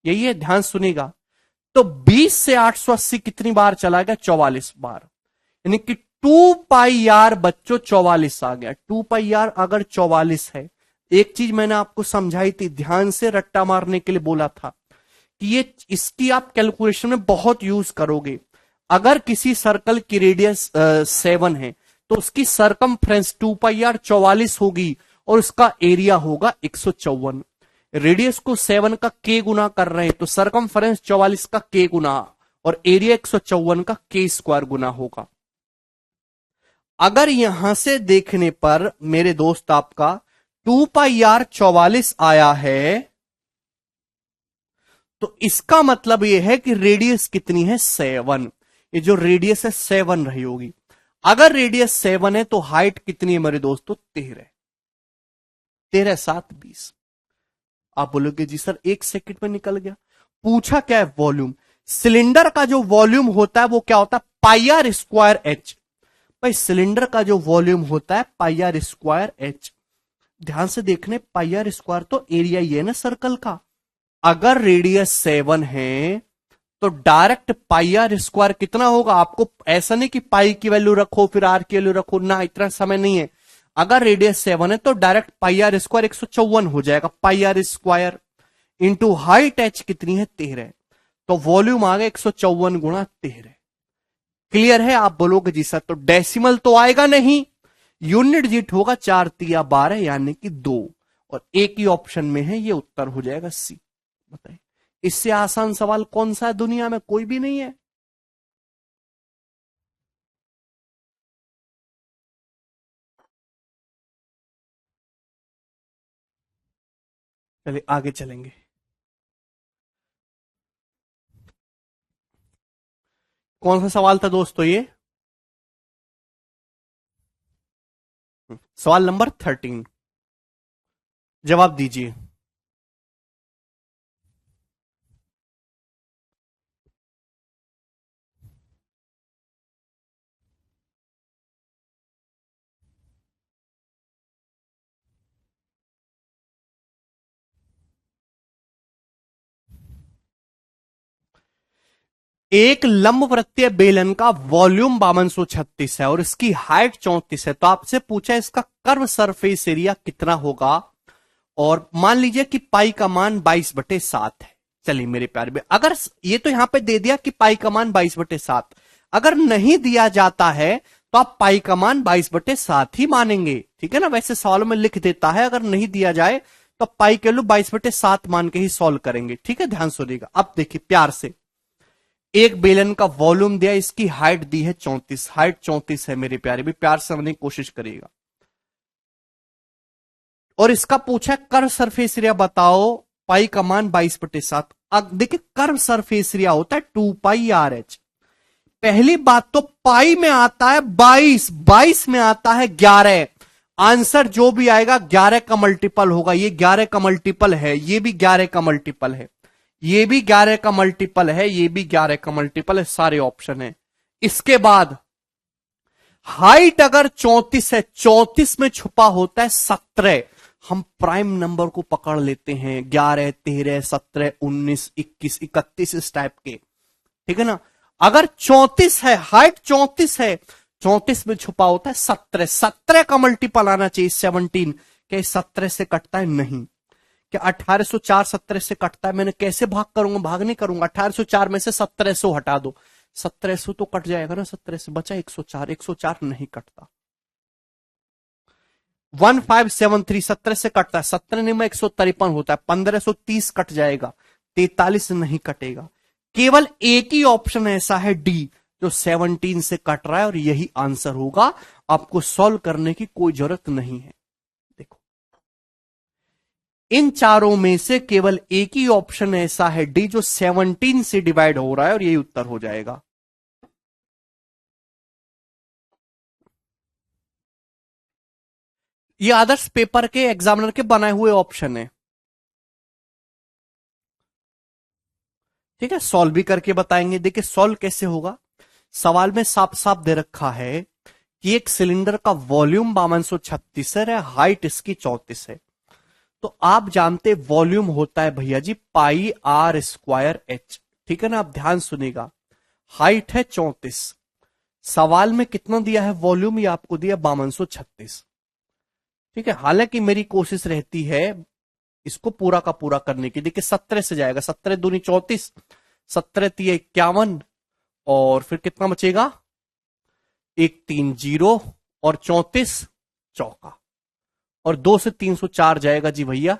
यही है। ध्यान सुनिएगा, तो 20 से 880 कितनी बार चला गया? 44 बार, यानी कि 2πr बच्चों 44 आ गया। 2πr अगर 44 है, एक चीज मैंने आपको समझाई थी, ध्यान से रट्टा मारने के लिए बोला था कि ये इसकी आप कैलकुलेशन में बहुत यूज करोगे। अगर किसी सर्कल की रेडियस 7 है तो उसकी सरकमफ्रेंस 2πr 44 होगी और उसका एरिया होगा 154। रेडियस को 7 का k गुना कर रहे हैं तो सरकमफ्रेंस 44 का k गुना और एरिया 154 का k स्क्वायर गुना होगा। अगर यहां से देखने पर मेरे दोस्त आपका 2πr 44 आया है, तो इसका मतलब यह है कि रेडियस कितनी है? 7। ये जो रेडियस है 7 रही होगी। अगर रेडियस 7 है तो हाइट कितनी है मेरे दोस्तों? 13। 13 7 20। आप बोलोगे जी सर 1 सेकंड में निकल गया। पूछा क्या है? वॉल्यूम। सिलेंडर का जो वॉल्यूम होता है वो क्या होता है? Pi are square H. भाई सिलेंडर का जो वॉल्यूम होता है पाई आर स्क्वायर एच। ध्यान से देखने, पाई आर स्क्वायर तो एरिया ही है ना सर्कल का। अगर रेडियस 7 है तो डायरेक्ट पाई आर स्क्वायर कितना होगा? आपको ऐसा नहीं कि पाई की वैल्यू रखो फिर आर की वैल्यू रखो ना, इतना समय नहीं है। अगर रेडियस 7 है तो डायरेक्ट पाई आर स्क्वायर 154 हो जाएगा। Pi are square into height H कितनी है? 13। तो वॉल्यूम आ गया 154 गुणा 13। क्लियर है? आप बोलोगे जी सर तो डेसिमल तो आएगा नहीं, यूनिट डिजिट होगा 4 तिया 12 यानी कि 2। और एक ही ऑप्शन में है, ये उत्तर हो जाएगा सी। बताइए इससे आसान सवाल कौन सा है दुनिया में? कोई भी नहीं है। चलिए आगे चलेंगे। कौन सा सवाल था दोस्तों ये? सवाल नंबर 13। जवाब दीजिए। एक लंबवृत्तीय बेलन का वॉल्यूम 5236 है और इसकी हाइट 34 है। तो आपसे पूछा इसका कर्व सरफेस एरिया कितना होगा? और मान लीजिए कि पाई का मान 22/7 है। चलिए मेरे प्यारे में, अगर ये तो यहां पे दे दिया कि पाई का मान 22/7, अगर नहीं दिया जाता है तो आप पाई का मान 22/7 ही मानेंगे। ठीक है ना? वैसे सवालों में लिख देता है, अगर नहीं दिया जाए तो पाई के लो 22/7 मान के ही सॉल्व करेंगे। ठीक है, ध्यान सुनिएगा। अब देखिए प्यार से, एक बेलन का वॉल्यूम दिया, इसकी हाइट दी है 34। हाइट 34 है मेरे प्यारे भी, प्यार से समझने की कोशिश करिएगा। और इसका पूछा कर्व सरफेस एरिया बताओ, पाई का मान 22/7। अब देखिए कर्व सरफेस एरिया होता है 2πRH। पहली बात तो पाई में आता है 22, 22 में आता है 11। आंसर जो भी आएगा 11 का मल्टीपल होगा। ये 11 का मल्टीपल है, ये भी 11 का मल्टीपल है, ये भी 11 का मल्टीपल है, ये भी 11 का मल्टीपल है। सारे ऑप्शन है। इसके बाद हाइट अगर 34 है, 34 में छुपा होता है 17। हम प्राइम नंबर को पकड़ लेते हैं, 11 13 17 19 21 31 इस टाइप के। ठीक है ना? अगर 34 है, हाइट 34 है, 34 में छुपा होता है 17। 17 का मल्टीपल आना चाहिए 17। क्या 17 से कटता है? नहीं। क्या 1804 17 से कटता है? मैंने कैसे भाग करूंगा? भाग नहीं करूंगा। 1804 में से 1700 हटा दो, 1700 तो कट जाएगा ना। 17 से बचा 104, 104 नहीं कटता। 1573 17 से कटता है, 17 में 153 होता है, 1530 कट जाएगा, 43 नहीं कटेगा। केवल एक ही ऑप्शन ऐसा है डी जो 17 से कट रहा है और यही आंसर होगा। आपको सॉल्व करने की कोई जरूरत नहीं है। देखो इन चारों में से केवल एक ही ऑप्शन ऐसा है डी जो 17 से डिवाइड हो रहा है और यही उत्तर हो जाएगा। ये आदर्श पेपर के एग्जामिनर के बनाए हुए ऑप्शन है। ठीक है, सॉल्व भी करके बताएंगे। देखिए सॉल्व कैसे होगा। सवाल में साफ साफ दे रखा है कि एक सिलेंडर का वॉल्यूम 5236 है, हाइट इसकी 34 है। तो आप जानते वॉल्यूम होता है भैया जी पाई आर स्क्वायर एच। ठीक है ना? आप ध्यान सुनेगा। हाइट है 34। सवाल में कितना दिया है वॉल्यूम? ये आपको दिया 5236। ठीक है, हालांकि मेरी कोशिश रहती है इसको पूरा का पूरा करने की। देखिए 17 से जाएगा, 17 दूनी 34, 17 तिया 51, और फिर कितना बचेगा? 130 और 34 चौका, और 2 से 304 जाएगा जी भैया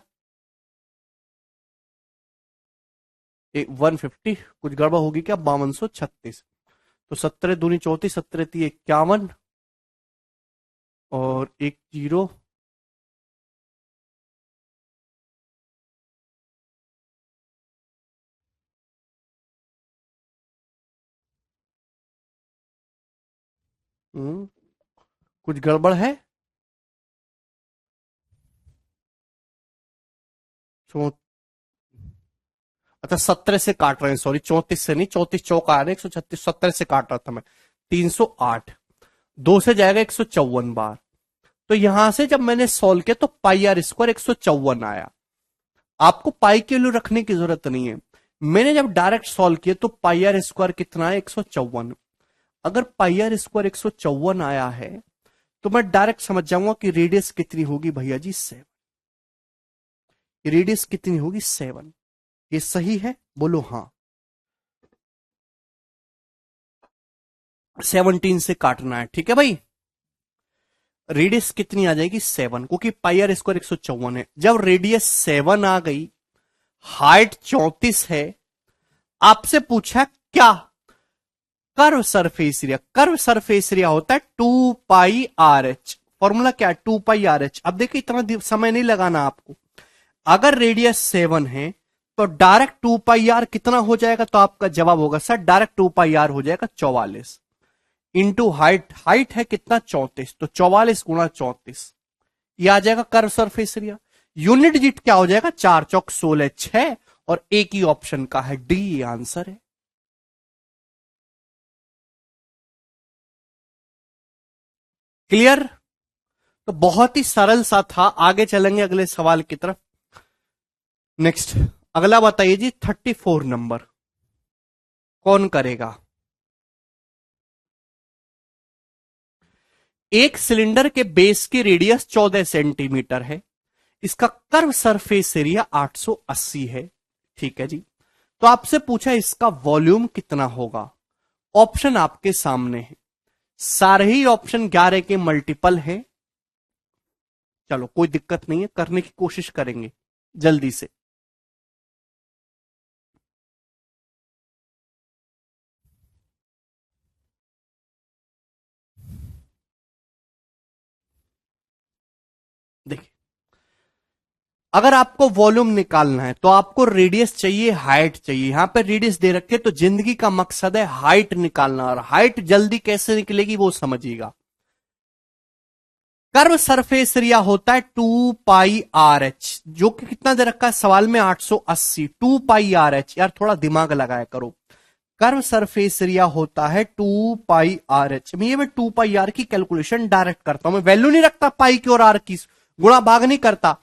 150। कुछ गड़बड़ होगी क्या? 5236। तो 17 दूनी 34, 17 ती 51, और 10। कुछ गड़बड़ है? चौ अच्छा 17 से काट रहे हैं, सॉरी 34 से नहीं, 34 चौका आ रहा है 136, 17 से काट रहा था मैं। 308 2 से जाएगा 154 बार। तो यहां से जब मैंने सॉल्व किया तो पाई आर स्क्वायर 154 आया। आपको पाई के लिए रखने की जरूरत नहीं है। मैंने जब डायरेक्ट सॉल्व किया तो पाई आर स्क्वायर कितना है 154। अगर पाई आर स्क्वायर 154 आया है तो मैं डायरेक्ट समझ जाऊंगा कि रेडियस कितनी होगी भैया जी 7। रेडियस कितनी होगी 7। ये सही है? बोलो हाँ। 17 से काटना है, ठीक है भाई। रेडियस कितनी आ जाएगी 7, क्योंकि पाई आर स्क्वायर 154 है। जब रेडियस 7 आ गई, हाइट 34 है, आपसे पूछा क्या? Curve surface area. Curve surface area होता है 2 पाई आर एच। फॉर्मूला क्या है? 2 पाई आर एच। अब देखिए इतना समय नहीं लगाना आपको। अगर रेडियस 7 है तो डायरेक्ट 2 पाई आर कितना हो जाएगा? तो आपका जवाब होगा सर डायरेक्ट 2 पाई आर हो जाएगा 44 इंटू हाइट। हाइट है कितना 34, तो 44 गुणा 34 ये आ जाएगा curve surface area. Unit digit क्या हो जाएगा? 4 चौक 16 6, और एक ही ऑप्शन का है डी, ये आंसर है। क्लियर? तो बहुत ही सरल सा था। आगे चलेंगे अगले सवाल की तरफ। नेक्स्ट अगला बताइए जी, 34 नंबर कौन करेगा? एक सिलेंडर के बेस की रेडियस 14 सेंटीमीटर है, इसका कर्व सरफेस एरिया 880 है, ठीक है जी। तो आपसे पूछा इसका वॉल्यूम कितना होगा। ऑप्शन आपके सामने है, सारे ही ऑप्शन 11 के मल्टीपल हैं। चलो कोई दिक्कत नहीं है, करने की कोशिश करेंगे जल्दी से। देखिए अगर आपको वॉल्यूम निकालना है तो आपको रेडियस चाहिए, हाइट चाहिए। यहां पे रेडियस दे रखे, तो जिंदगी का मकसद है हाइट निकालना, और हाइट जल्दी कैसे निकलेगी वो समझिएगा। कर्व सरफेस एरिया होता है 2 पाई आर एच, जो कि कितना दे रखा है सवाल में 880। 2 पाई आर एच, यार थोड़ा दिमाग लगाया करो। कर्व सरफेस एरिया होता है 2 पाई आर एच। मैं 2 पाई आर की कैलकुलेशन डायरेक्ट करता हूं, मैं वैल्यू नहीं रखता पाई की और आर की, गुणा भाग नहीं करता।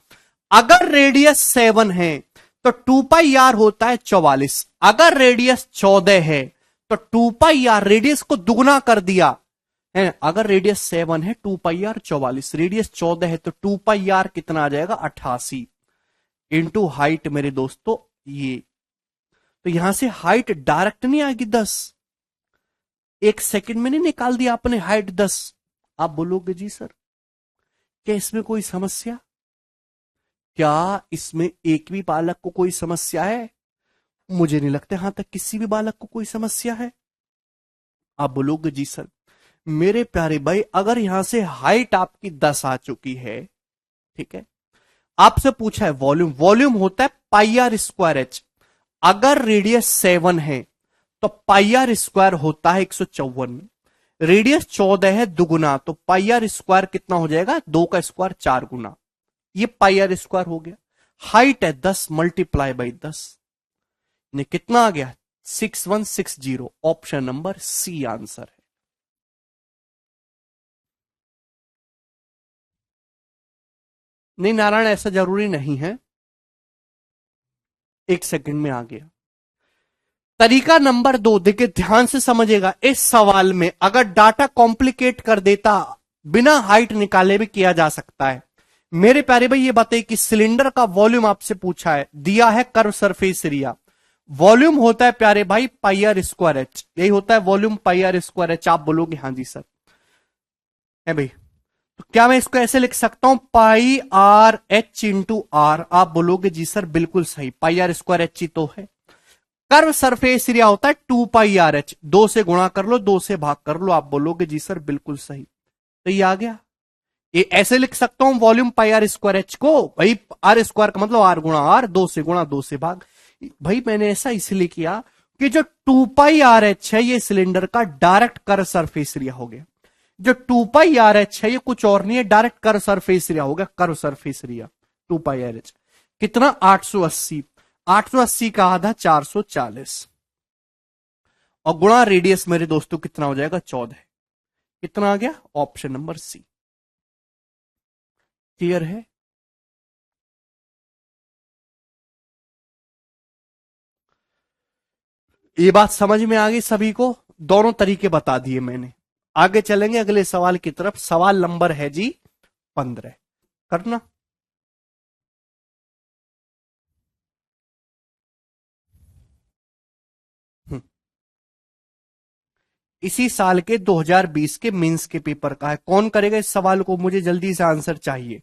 अगर रेडियस 7 है तो 2 पाई आर होता है 44। अगर रेडियस 14 है तो 2 पाई आर रेडियस को दुगना कर दिया है। अगर रेडियस 7 है 2 पाई आर 44, रेडियस 14 है तो 2 पाई आर कितना आ जाएगा 88 इंटू हाइट मेरे दोस्तों ये। तो यहां से हाइट डायरेक्ट नहीं आएगी 10, एक सेकंड में नहीं निकाल दिया आपने हाइट 10। आप बोलोगे जी सर क्या इसमें कोई समस्या? क्या इसमें एक भी बालक को कोई समस्या है? मुझे नहीं लगता यहां तक किसी भी बालक को कोई समस्या है। आप बोलोगे जी सर। मेरे प्यारे भाई अगर यहां से हाइट आपकी 10 आ चुकी है, ठीक है, आपसे पूछा है वॉल्यूम। वॉल्यूम होता है पाई आर स्क्वायर एच। अगर रेडियस 7 है तो पाई आर स्क्वायर होता है 154। रेडियस 14 है दुगुना, तो पाई आर स्क्वायर कितना हो जाएगा? 2 का स्क्वायर 4 गुना, ये पाई आर स्क्वायर हो गया। हाइट है 10 मल्टीप्लाई बाई 10, ने कितना आ गया 6160। ऑप्शन नंबर सी आंसर है। नहीं नारायण ऐसा जरूरी नहीं है, एक सेकंड में आ गया। तरीका नंबर 2 देखिए ध्यान से समझिएगा। इस सवाल में अगर डाटा कॉम्प्लिकेट कर देता, बिना हाइट निकाले भी किया जा सकता है। मेरे प्यारे भाई ये बताइए कि सिलेंडर का वॉल्यूम आपसे पूछा है, दिया है कर्व सरफेस एरिया। वॉल्यूम होता है प्यारे भाई पाई आर स्क्वायर एच, यही होता है volume pi are square h. आप बोलोगे हाँ जी सर है भाई। तो क्या मैं इसको ऐसे लिख सकता हूं पाई आर एच इंटू आर? आप बोलोगे जी सर बिल्कुल सही, पाई आर स्क्वायर एच ही तो है। कर्व सरफेस एरिया होता है 2 पाई आर एच, 2 से गुणा कर लो 2 से भाग कर लो। आप बोलोगे जी सर बिल्कुल सही। तो ये आ गया। ये ऐसे लिख सकता हूं volume pi are square h को, भाई आर स्क्वायर का मतलब आर गुणा आर, 2 से गुणा 2 से भाग। भाई मैंने ऐसा इसलिए किया कि जो 2 पाई आर एच है ये सिलेंडर का डायरेक्ट कर्व सरफेस एरिया हो गया। जो 2πRH है ये कुछ और नहीं है, डायरेक्ट कर्व सरफेस एरिया हो गया, कर्व सरफेस एरिया 2πRH। कितना? 880। 880 का आधा 440 और गुणा रेडियस मेरे दोस्तों कितना हो जाएगा? 14। कितना आ गया? Option number C. क्लियर है? ये बात समझ में आ गई सभी को? दोनों तरीके बता दिए मैंने। आगे चलेंगे अगले सवाल की तरफ। सवाल नंबर है जी 15। करना। हम्म, इसी साल के 2020 के मेंस के पेपर का है। कौन करेगा इस सवाल को? मुझे जल्दी से आंसर चाहिए।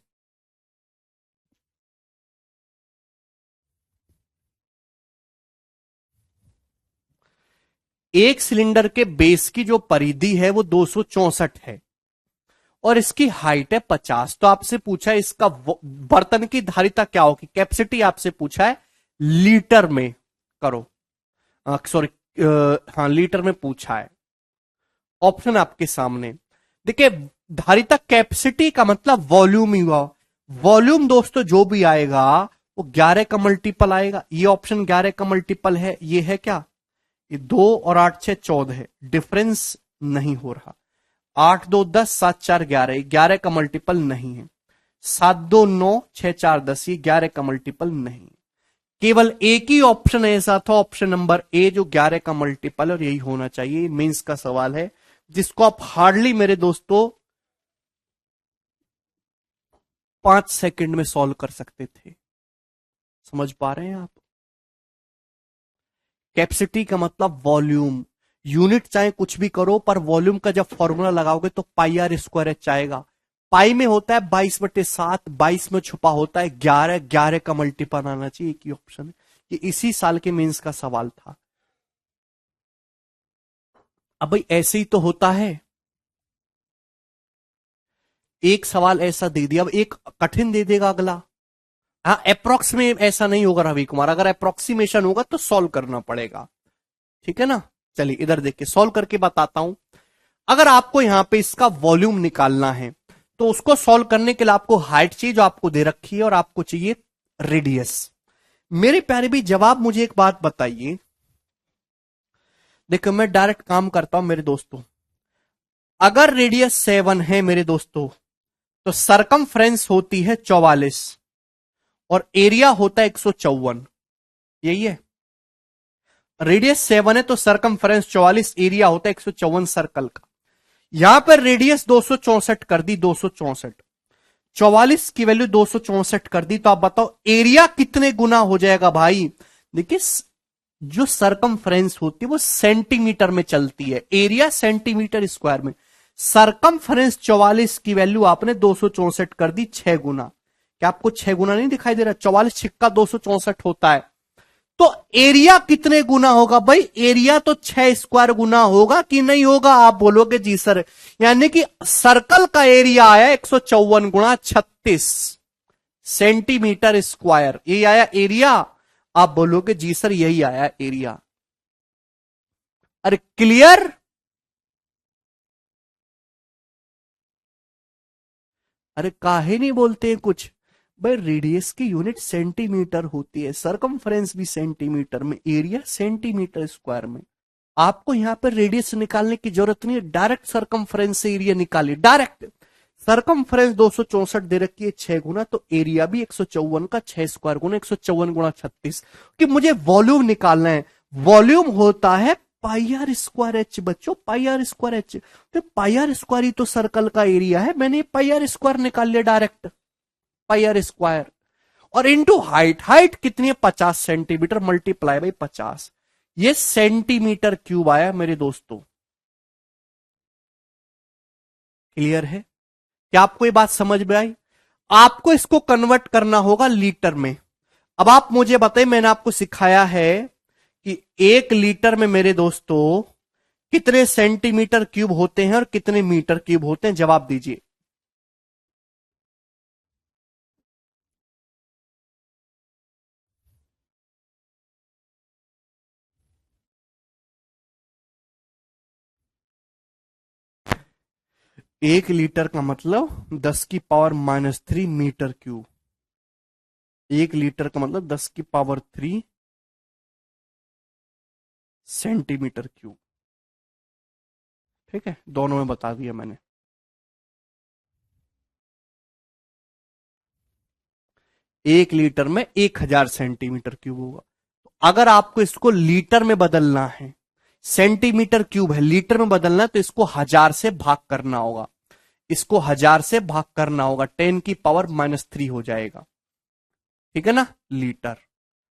एक सिलेंडर के बेस की जो परिधि है वो 264 है और इसकी हाइट है 50। तो आपसे पूछा है इसका बर्तन की धारिता क्या होगी, कैपेसिटी आपसे पूछा है लीटर में। करो। सॉरी, हाँ लीटर में पूछा है। ऑप्शन आपके सामने देखिए। धारिता कैपेसिटी का मतलब वॉल्यूम ही हुआ। वॉल्यूम दोस्तों जो भी आएगा वो 11 का मल्टीपल आएगा। ये ऑप्शन 11 का मल्टीपल है। ये है क्या? ये 2 और 8 6 14 है, डिफरेंस नहीं हो रहा। 8 2 10, 7 4 11, 11 का मल्टीपल नहीं है। 7 2 9, 6 4 10, ये 11 का मल्टीपल नहीं। केवल एक ही ऑप्शन ऐसा था, ऑप्शन नंबर ए, जो 11 का मल्टीपल, और यही होना चाहिए। मेंस का सवाल है जिसको आप हार्डली मेरे दोस्तों 5 सेकंड में सॉल्व कर सकते थे। समझ पा रहे हैं आप? कैपेसिटी का मतलब वॉल्यूम। यूनिट चाहे कुछ भी करो, पर वॉल्यूम का जब फॉर्मूला लगाओगे तो पाई आर स्क्वायर एच आएगा। पाई में होता है 22/7, 22 में छुपा होता है 11, 11 का मल्टीपल आना चाहिए। एक ही ऑप्शन है। ये इसी साल के मेंस का सवाल था। अब भाई ऐसे ही तो होता है। एक सवाल ऐसा दे दिया, अब एक कठिन दे देगा अगला। हाँ, अप्रोक्स में ऐसा नहीं होगा रवि कुमार, अगर अप्रोक्सीमेशन होगा तो सॉल्व करना पड़ेगा। ठीक है ना? चलिए इधर देखिए, सॉल्व करके बताता हूं। अगर आपको यहां पे इसका वॉल्यूम निकालना है तो उसको सॉल्व करने के लिए आपको हाइट चाहिए जो आपको दे रखी है और आपको चाहिए रेडियस। मेरे प्यारे भी जवाब, मुझे एक बात बताइए। देखो मैं डायरेक्ट काम करता हूं मेरे दोस्तों। अगर रेडियस 7 है मेरे दोस्तों तो सरकमफ्रेंस होती है 44 और एरिया होता है 154। यही है। रेडियस 7 है तो सरकमफ्रेंस 44, एरिया होता है 154 सर्कल का। यहां पर रेडियस 264 कर दी, 264। 44 की वैल्यू 264 कर दी, तो आप बताओ एरिया कितने गुना हो जाएगा भाई? देखिए, जो सरकमफ्रेंस होती है वो सेंटीमीटर में चलती है, एरिया सेंटीमीटर स्क्वायर में। सरकमफ्रेंस 44 की वैल्यू आपने 264 कर दी 6 गुना। क्या आपको 6 गुना नहीं दिखाई दे रहा? 44 छिक्का 264 होता है। तो एरिया कितने गुना होगा भाई? एरिया तो 6 स्क्वायर गुना होगा कि नहीं होगा? आप बोलोगे जी सर, यानी कि सर्कल का एरिया आया 154 गुणा 36 सेंटीमीटर स्क्वायर, यही आया एरिया। आप बोलोगे जी सर यही आया एरिया। अरे क्लियर? अरे काहे नहीं बोलते हैं कुछ? भाई रेडियस की यूनिट सेंटीमीटर होती है, सरकमफ्रेंस भी सेंटीमीटर में, एरिया सेंटीमीटर स्क्वायर में। आपको यहां पर रेडियस निकालने की जरूरत नहीं है, डायरेक्ट सरकमफ्रेंस से एरिया निकालिए डायरेक्ट। सरकमफ्रेंस 264 दे रखी है 6 गुना, तो एरिया भी 154 का 6 स्क्वायर गुना 154 गुना 36। कि मुझे वॉल्यूम निकालना है। वॉल्यूम होता है पाई आर स्क्वायर एच बच्चों, पाई आर स्क्वायर एच। तो पाई आर स्क्वायर ही तो सर्कल का एरिया है, मैंने पाई आर स्क्वायर निकाल लिया डायरेक्ट। पाई आर स्क्वायर और इंटू हाइट। हाइट कितनी है? 50 सेंटीमीटर मल्टीप्लाई बाई 50। ये सेंटीमीटर क्यूब आया मेरे दोस्तों। क्लियर है? क्या आपको ये बात समझ में आई? आपको इसको कन्वर्ट करना होगा लीटर में। अब आप मुझे बताइए, मैंने आपको सिखाया है कि 1 लीटर में मेरे दोस्तों कितने सेंटीमीटर क्यूब होते हैं और कितने मीटर क्यूब होते हैं? जवाब दीजिए। 1 लीटर का मतलब 10⁻³ मीटर क्यूब। 1 लीटर का मतलब 10⁻³ सेंटीमीटर क्यूब। ठीक है, दोनों में बता दिया मैंने। 1 लीटर में 1000 सेंटीमीटर क्यूब होगा। तो अगर आपको इसको लीटर में बदलना है, सेंटीमीटर क्यूब है, लीटर में बदलना है, तो इसको 1000 से भाग करना होगा। इसको 1000 से भाग करना होगा, 10⁻³ हो जाएगा। ठीक है ना, लीटर।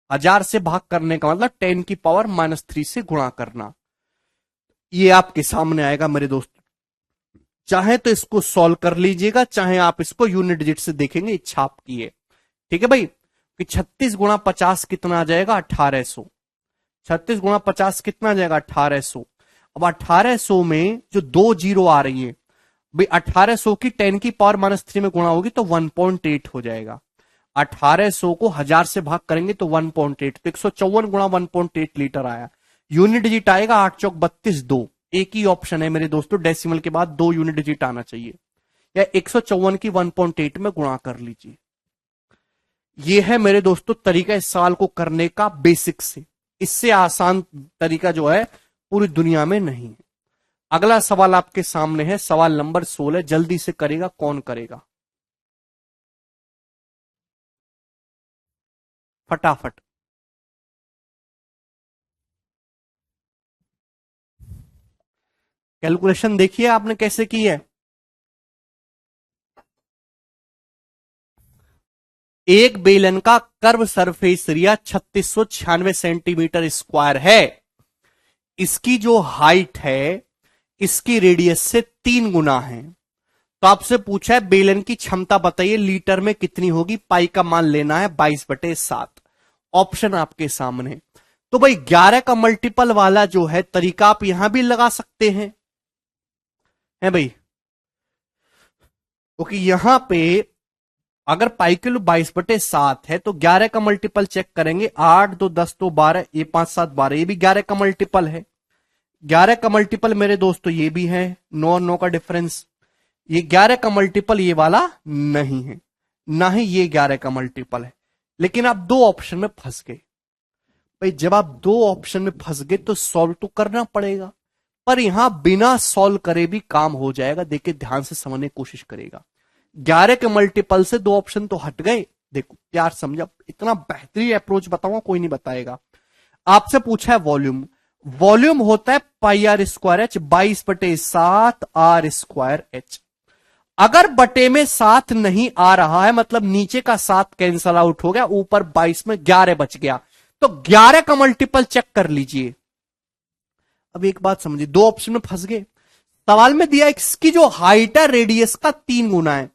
1000 से भाग करने का मतलब 10⁻³ से गुणा करना। ये आपके सामने आएगा मेरे दोस्त। चाहे तो इसको सॉल्व कर लीजिएगा, चाहे आप इसको यूनिट डिजिट से देखेंगे, इच्छा आपकी है। ठीक है भाई, कि 36 × 50 कितना आ जाएगा? 1800। 36 × 50 कितना आ जाएगा? 1800। अब 1800 में जो 2 जीरो आ रही है भाई, 1800 की 10⁻³ में गुणा होगी तो 1.8 हो जाएगा। 1800 को 1000 से भाग करेंगे तो 1.8, तो 154 × 1.8 लीटर आया। यूनिट डिजिट आएगा 8 चौक 32 2। एक ही ऑप्शन है मेरे दोस्तों, डेसिमल के बाद 2 यूनिट डिजिट आना चाहिए, या 154 की 1.8 में गुणा कर लीजिए। ये है मेरे दोस्तों तरीका इस सवाल को करने का बेसिक से। इससे आसान तरीका जो है पूरी दुनिया में नहीं है। अगला सवाल आपके सामने है, सवाल नंबर 16। जल्दी से करेगा कौन करेगा? फटाफट। कैलकुलेशन देखिए आपने कैसे की है। एक बेलन का curve surface area 3696 centimetre square है। इसकी जो हाइट है इसकी रेडियस से 3 गुना है। तो आपसे पूछा है बेलन की क्षमता बताइए, लीटर में कितनी होगी? पाई का मान लेना है 22/7। ऑप्शन आपके सामने। तो भाई 11 का मल्टीपल वाला जो है तरीका आप यहां भी लगा सकते हैं, है भाई। क्योंकि यहां पे अगर पाई किलो 22/7 है तो 11 का मल्टीपल चेक करेंगे, 8 2 10 तो 12, ये 5 7 12, ये भी 11 का मल्टीपल है। 11 का मल्टीपल मेरे दोस्तों ये भी है, 9 9 का डिफरेंस। ये 11 का मल्टीपल ये वाला नहीं है, ना ही ये 11 का मल्टीपल है। लेकिन आप दो ऑप्शन में फंस गए। भाई जब आप दो ऑप्शन में फंस गए तो सॉल्व तो करना पड़ेगा, पर यहां बिना सॉल्व करे भी काम हो जाएगा। देखिए ध्यान से समझने की कोशिश करेगा। 11 के मल्टीपल से दो ऑप्शन तो हट गए। देखो प्यार समझा, इतना बेहतरीन अप्रोच बताऊंगा कोई नहीं बताएगा। आपसे पूछा है वॉल्यूम। वॉल्यूम होता है πr²h 22/7 r²h। अगर बटे में 7 नहीं आ रहा है मतलब नीचे का 7 कैंसल आउट हो गया, ऊपर 22 में 11 बच गया, तो 11 का मल्टीपल चेक कर लीजिए। अब एक बात समझिए, दो ऑप्शन में फंस गए। सवाल में दिया इसकी जो हाइट है रेडियस का 3 गुना है।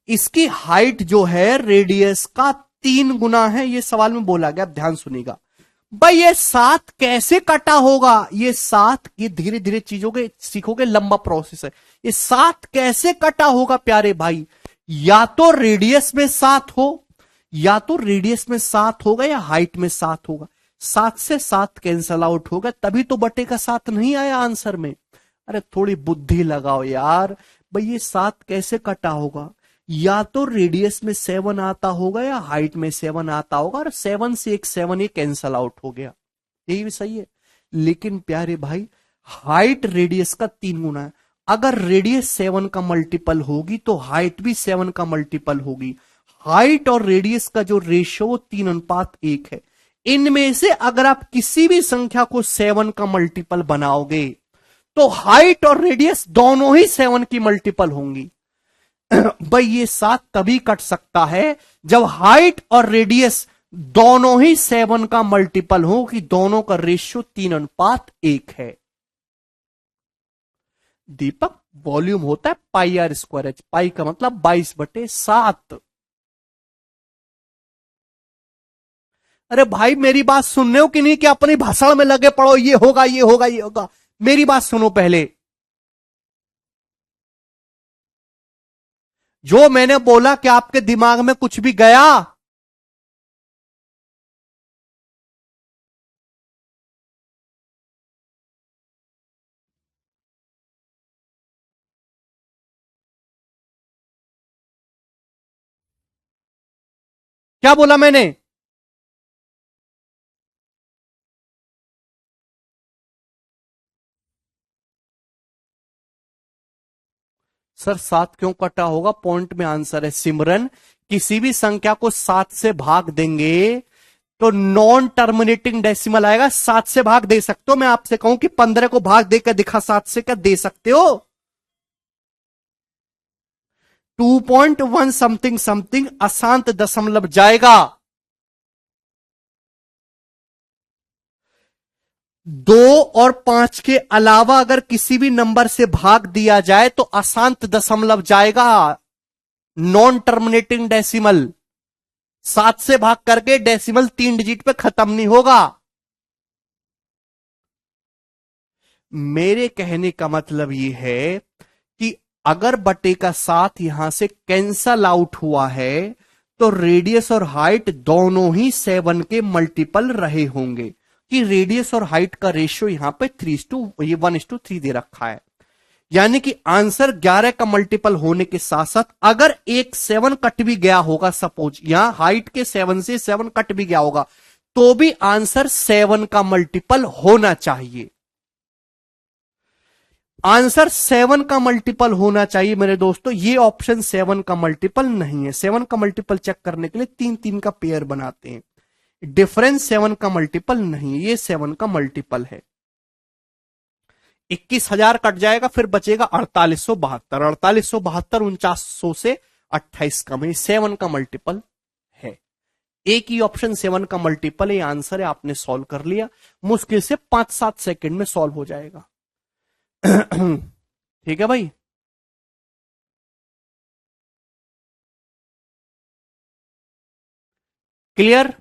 इसकी हाइट जो है रेडियस का 3 गुना है, ये सवाल में बोला गया। अब ध्यान सुनिएगा भाई, ये 7 कैसे कटा होगा? ये 7, ये धीरे धीरे चीजों के सीखोगे, लंबा प्रोसेस है। ये 7 कैसे कटा होगा प्यारे भाई? या तो रेडियस में 7 हो, या तो रेडियस में 7 होगा, या हाइट में 7 होगा। 7 से 7 कैंसल आउट होगा, तभी तो बटे का 7 नहीं आया आंसर में। अरे थोड़ी बुद्धि लगाओ यार। भाई ये 7 कैसे कटा होगा? या तो रेडियस में 7 आता होगा, या हाइट में 7 आता होगा, और 7 से एक 7 ये कैंसल आउट हो गया। यही भी सही है। लेकिन प्यारे भाई, हाइट रेडियस का 3 गुना है। अगर रेडियस 7 का मल्टीपल होगी तो हाइट भी 7 का मल्टीपल होगी। हाइट और रेडियस का जो रेशियो वो 3:1 है। इनमें से अगर आप किसी भी संख्या को 7 का मल्टीपल बनाओगे तो हाइट और रेडियस दोनों ही 7 की मल्टीपल होंगी। भाई ये 7 तभी कट सकता है जब हाइट और रेडियस दोनों ही 7 का मल्टीपल हो, कि दोनों का रेशियो 3:1 है। दीपक वॉल्यूम होता है πr²h, पाई का मतलब 22/7। अरे भाई मेरी बात सुन रहे हो कि नहीं, कि अपनी भाषण में लगे पड़ो, ये होगा ये होगा ये होगा। मेरी बात सुनो पहले। जो मैंने बोला कि आपके दिमाग में कुछ भी गया? क्या बोला मैंने? सर 7 क्यों कटा होगा? पॉइंट में आंसर है सिमरन। किसी भी संख्या को 7 से भाग देंगे तो नॉन टर्मिनेटिंग डेसिमल आएगा। 7 से भाग दे सकते हो? मैं आपसे कहूं कि 15 को भाग देकर दिखा 7 से, क्या दे सकते हो? 2.1 समथिंग समथिंग अशांत दशमलव जाएगा। 2 और 5 के अलावा अगर किसी भी नंबर से भाग दिया जाए तो अशांत दशमलव जाएगा, नॉन टर्मिनेटिंग डेसिमल। 7 से भाग करके डेसिमल 3 डिजिट पे खत्म नहीं होगा। मेरे कहने का मतलब यह है कि अगर बटे का 7 यहां से कैंसल आउट हुआ है तो रेडियस और हाइट दोनों ही 7 के मल्टीपल रहे होंगे, कि रेडियस और हाइट का रेशियो यहां पे 1:3 दे रखा है। यानी कि आंसर 11 का मल्टीपल होने के साथ साथ अगर एक 7 कट भी गया होगा, सपोज यहां हाइट के 7 से 7 कट भी गया होगा, तो भी आंसर 7 का मल्टीपल होना चाहिए। आंसर 7 का मल्टीपल होना चाहिए मेरे दोस्तों। ये ऑप्शन 7 का मल्टीपल नहीं है। 7 का मल्टीपल चेक करने के लिए 3 का पेयर बनाते हैं। डिफरेंस 7 का मल्टीपल नहीं है, ये 7 का मल्टीपल है। 21,000 कट जाएगा, फिर बचेगा 4872। 4872 4900 से 28 कम है, 7 का मल्टीपल है। एक ही ऑप्शन 7 का मल्टीपल है। आंसर है, आपने सॉल्व कर लिया। मुश्किल से 5-7 सेकंड में सॉल्व हो जाएगा। ठीक है भाई। क्लियर?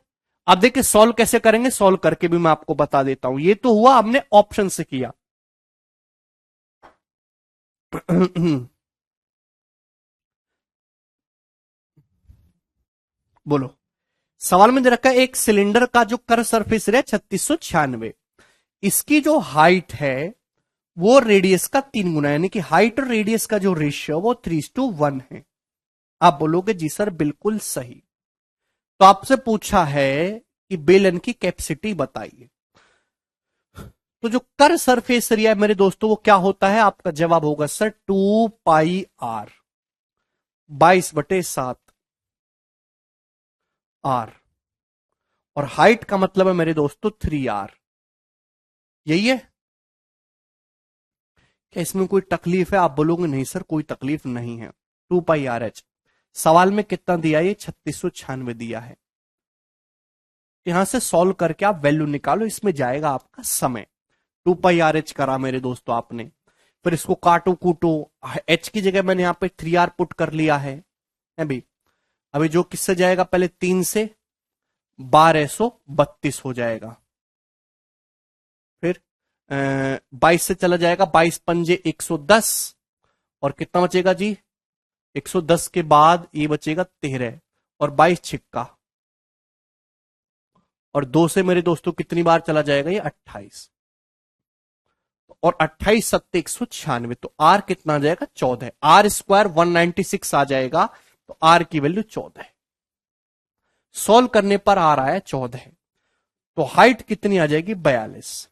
अब देखिए सॉल्व कैसे करेंगे, सॉल्व करके भी मैं आपको बता देता हूं। ये तो हुआ हमने ऑप्शन से किया। बोलो। सवाल में दे रखा है एक सिलेंडर का जो कर सरफेस है 3696, इसकी जो हाइट है वो रेडियस का 3 गुना, यानी कि हाइट और रेडियस का जो रेशियो वो 3:1 है। आप बोलोगे जी सर बिल्कुल सही। तो आपसे पूछा है कि बेलन की कैपेसिटी बताइए। तो जो कर सरफेस एरिया है मेरे दोस्तों वो क्या होता है? आपका जवाब होगा सर 2πr, 22/7 आर। और हाइट का मतलब है मेरे दोस्तों 3r। यही है। क्या इसमें कोई तकलीफ है? आप बोलोगे नहीं सर कोई तकलीफ नहीं है। 2πrh। सवाल में कितना दिया? ये 3696 दिया है। यहां से सॉल्व करके आप वैल्यू निकालो, इसमें जाएगा आपका समय। 2πrh करा मेरे दोस्तों आपने, फिर इसको काटो कूटो। h की जगह मैंने यहां पे 3r पुट कर लिया है अभी। अभी जो किससे जाएगा? पहले 3 से 1232 हो जाएगा, फिर 22 से चला जाएगा, 22 पंजे 110, और कितना बचेगा जी? 110 के बाद ये बचेगा 13, और 22 छिक्का, और 2 से मेरे दोस्तों कितनी बार चला जाएगा? ये 28, और 28 सत्ते 196, तो आर कितना आ जाएगा? 14। आर स्क्वायर 196 आ जाएगा, तो आर की वैल्यू 14 है। सॉल्व करने पर आ रहा है 14, तो हाइट कितनी आ जाएगी? 42।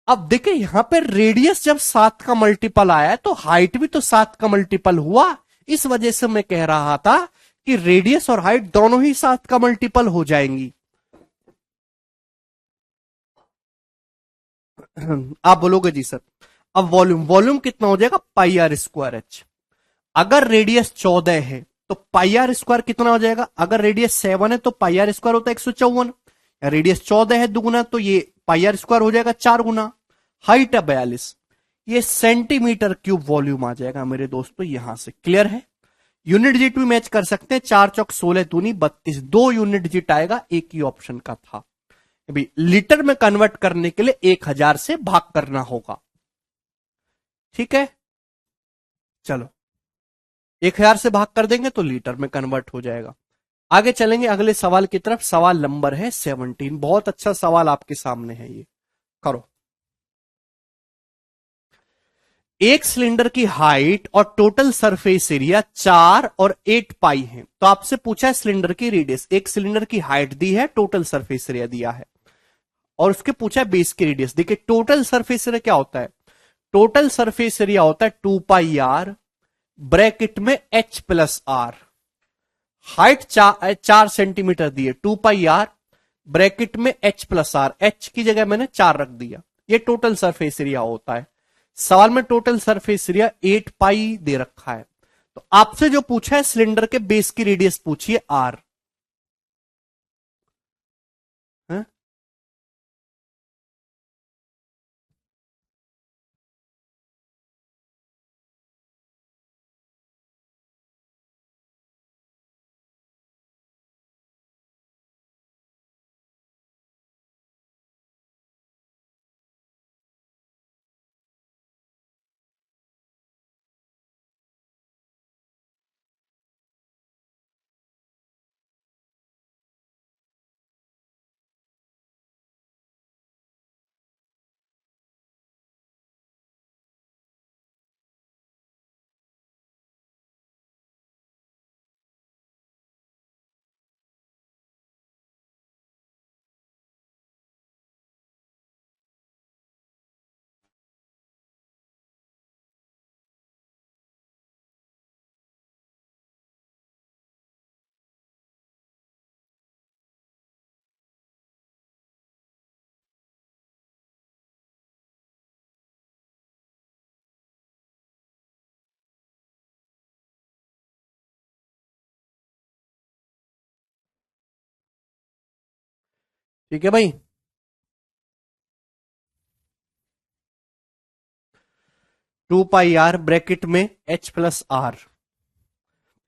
अब देखिए यहां पे रेडियस जब 7 का मल्टीपल आया है तो हाइट भी तो 7 का मल्टीपल हुआ। इस वजह से मैं कह रहा था कि रेडियस और हाइट दोनों ही 7 का मल्टीपल हो जाएंगी। आप बोलोगे जी सर अब वॉल्यूम, वॉल्यूम कितना हो जाएगा? πr²h। अगर रेडियस 14 है तो πr² कितना हो जाएगा? अगर रेडियस 7 है तो πr² होता है 154, या रेडियस 14 है दुगुना, तो ये πr² हो जाएगा 4 गुना। हाइट है 42, ये सेंटीमीटर क्यूब वॉल्यूम आ जाएगा मेरे दोस्तों यहां से। क्लियर है? यूनिट डिजिट भी मैच कर सकते हैं। 4 चौक 16 दूनी 32, 2 यूनिट डिजिट आएगा, एक ही ऑप्शन का था। अभी लीटर में कन्वर्ट करने के लिए 1000 से भाग करना होगा। ठीक है, चलो 1000 से भाग कर देंगे तो लीटर में कन्वर्ट हो जाएगा। आगे चलेंगे अगले सवाल की तरफ। सवाल नंबर है 17। बहुत अच्छा सवाल आपके सामने है, ये करो। एक सिलेंडर की हाइट और टोटल सरफेस एरिया 4 और 8 पाई है। तो आपसे पूछा है सिलेंडर की रेडियस। एक सिलेंडर की हाइट दी है, टोटल सरफेस एरिया दिया है, और उसके पूछा है बेस की रेडियस। देखिए टोटल सरफेस एरिया क्या होता है, टोटल सरफेस एरिया होता है 2 पाई आर ब्रैकेट में h plus R. Height 4 centimetre दी है, 2 पाई आर ब्रैकेट में h प्लस आर, h की जगह मैंने 4 रख दिया। ये टोटल सरफेस एरिया होता है। सवाल में टोटल सरफेस एरिया 8 पाई दे रखा है। तो आपसे जो पूछा है सिलेंडर के बेस की रेडियस पूछिए आर। ठीक है भाई, 2 पाई आर ब्रैकेट में h प्लस आर।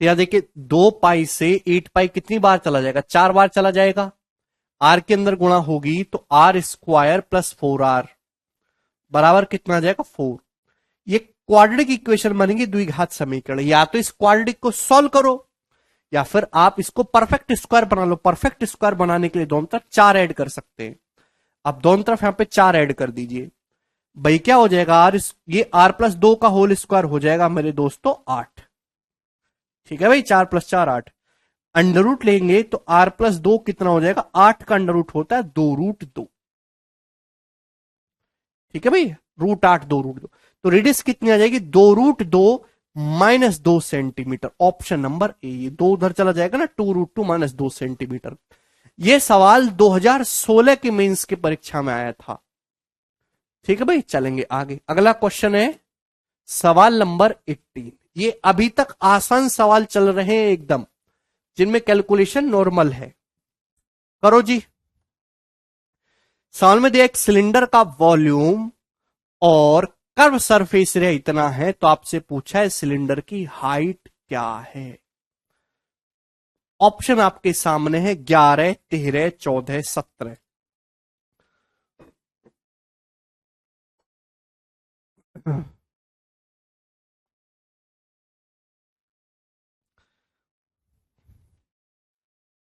या देखिए 2 पाई से 8 पाई कितनी बार चला जाएगा, 4 बार चला जाएगा। आर के अंदर गुणा होगी तो आर स्क्वायर प्लस 4 आर बराबर कितना आ जाएगा 4। ये क्वाड्रेटिक इक्वेशन बनेगी, द्विघात समीकरण। या तो इस क्वाड्रेटिक को सॉल्व करो या फिर आप इसको परफेक्ट स्क्वायर बना लो। परफेक्ट स्क्वायर बनाने के लिए दोनों तरफ 4 ऐड कर सकते हैं। अब दोनों तरफ यहां पे 4 ऐड कर दीजिए भाई, क्या हो जाएगा आर, ये आर प्लस 2 का होल स्क्वायर हो जाएगा मेरे दोस्तों 8। ठीक है भाई, 4 + 4 8। अंडर रूट लेंगे तो आर प्लस 2 कितना हो जाएगा, 8 का अंडर रूट होता है 2√2। ठीक है भाई, √8 2√2। तो रेडियस कितनी आ जाएगी, 2√2 -2 सेंटीमीटर। Option number A. ये 2 उधर चला जाएगा ना, 2√2 -2 सेंटीमीटर। ये सवाल 2016 के मेंस की परीक्षा में आया था। ठीक है भाई, चलेंगे आगे। अगला क्वेश्चन है सवाल नंबर 18। ये अभी तक आसान सवाल चल रहे हैं एकदम, जिनमें कैलकुलेशन नॉर्मल है। करो जी। सवाल में दिया एक सिलेंडर का वॉल्यूम और कर्व सरफेस एरिया इतना है, तो आपसे पूछा है सिलेंडर की हाइट क्या है। ऑप्शन आपके सामने है 11 13 14 17।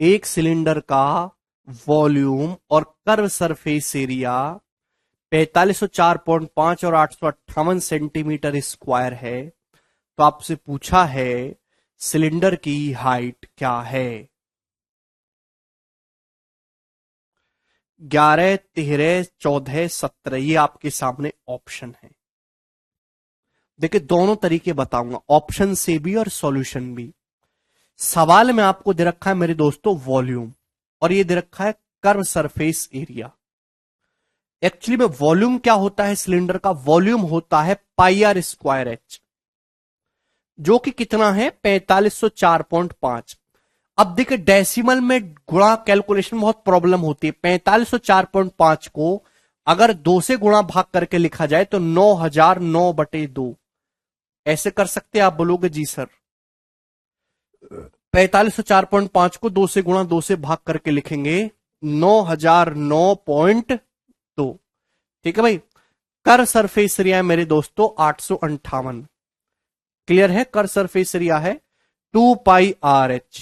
एक सिलेंडर का वॉल्यूम और कर्व सरफेस एरिया 4504.5 और 858 सेंटीमीटर स्क्वायर है। तो आपसे पूछा है सिलेंडर की हाइट क्या है। 11 13 14 17 ये आपके सामने ऑप्शन है। देखिए दोनों तरीके बताऊंगा, ऑप्शन से भी और सॉल्यूशन भी। सवाल में आपको दे रखा है मेरे दोस्तों वॉल्यूम, और ये दे रखा है कर्व सरफेस एरिया। एक्चुअली में वॉल्यूम क्या होता है, सिलेंडर का वॉल्यूम होता है πr²h, जो कि कितना है 4504.5। अब देखिए डेसिमल में गुणा कैलकुलेशन बहुत प्रॉब्लम होती है। 4504.5 को अगर 2 से गुणा भाग करके लिखा जाए तो 9009/2 ऐसे कर सकते हैं। आप बोलोगे जी सर 4504.5 को 2 से गुणा 2 से भाग करके लिखेंगे 9009.2। ठीक है भाई। कर सरफेस एरिया है मेरे दोस्तों 858। क्लियर है, कर सरफेस एरिया है 2πRH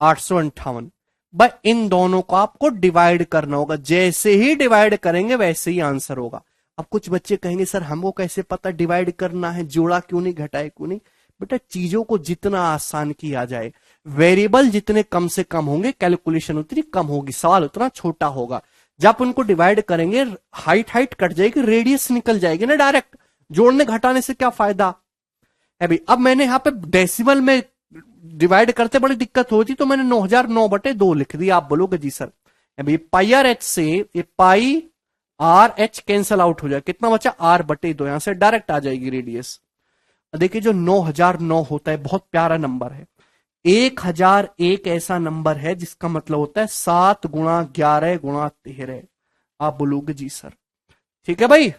858। भाई इन दोनों को आपको डिवाइड करना होगा, जैसे ही डिवाइड करेंगे वैसे ही आंसर होगा। अब कुछ बच्चे कहेंगे सर हमको कैसे पता डिवाइड करना है, जोड़ा क्यों नहीं, घटाए क्यों नहीं। बेटा चीजों को जितना आसान किया जाए, वेरिएबल जितने कम से कम होंगे, कैलकुलेशन उतनी कम होगी, सवाल उतना छोटा होगा। जब आप उनको डिवाइड करेंगे, हाइट हाइट कट जाएगी, रेडियस निकल जाएगी ना डायरेक्ट, जोड़ने घटाने से क्या फायदा है भाई। अब मैंने यहाँ पे डेसिमल में डिवाइड करते बड़ी दिक्कत होती, तो मैंने 9009/2 लिख दिया। आप बोलोगे जी सर अभी पाई आर एच से ये पाई आर एच कैंसल आउट हो जाए, कितना बचा r/2, यहां से डायरेक्ट आ जाएगी रेडियस। देखिए जो 9009 होता है बहुत प्यारा नंबर है। 1001 ऐसा नंबर है जिसका मतलब होता है 7 गुणा 11 गुणा 13। आप बोलोगे जी सर ठीक है भाई।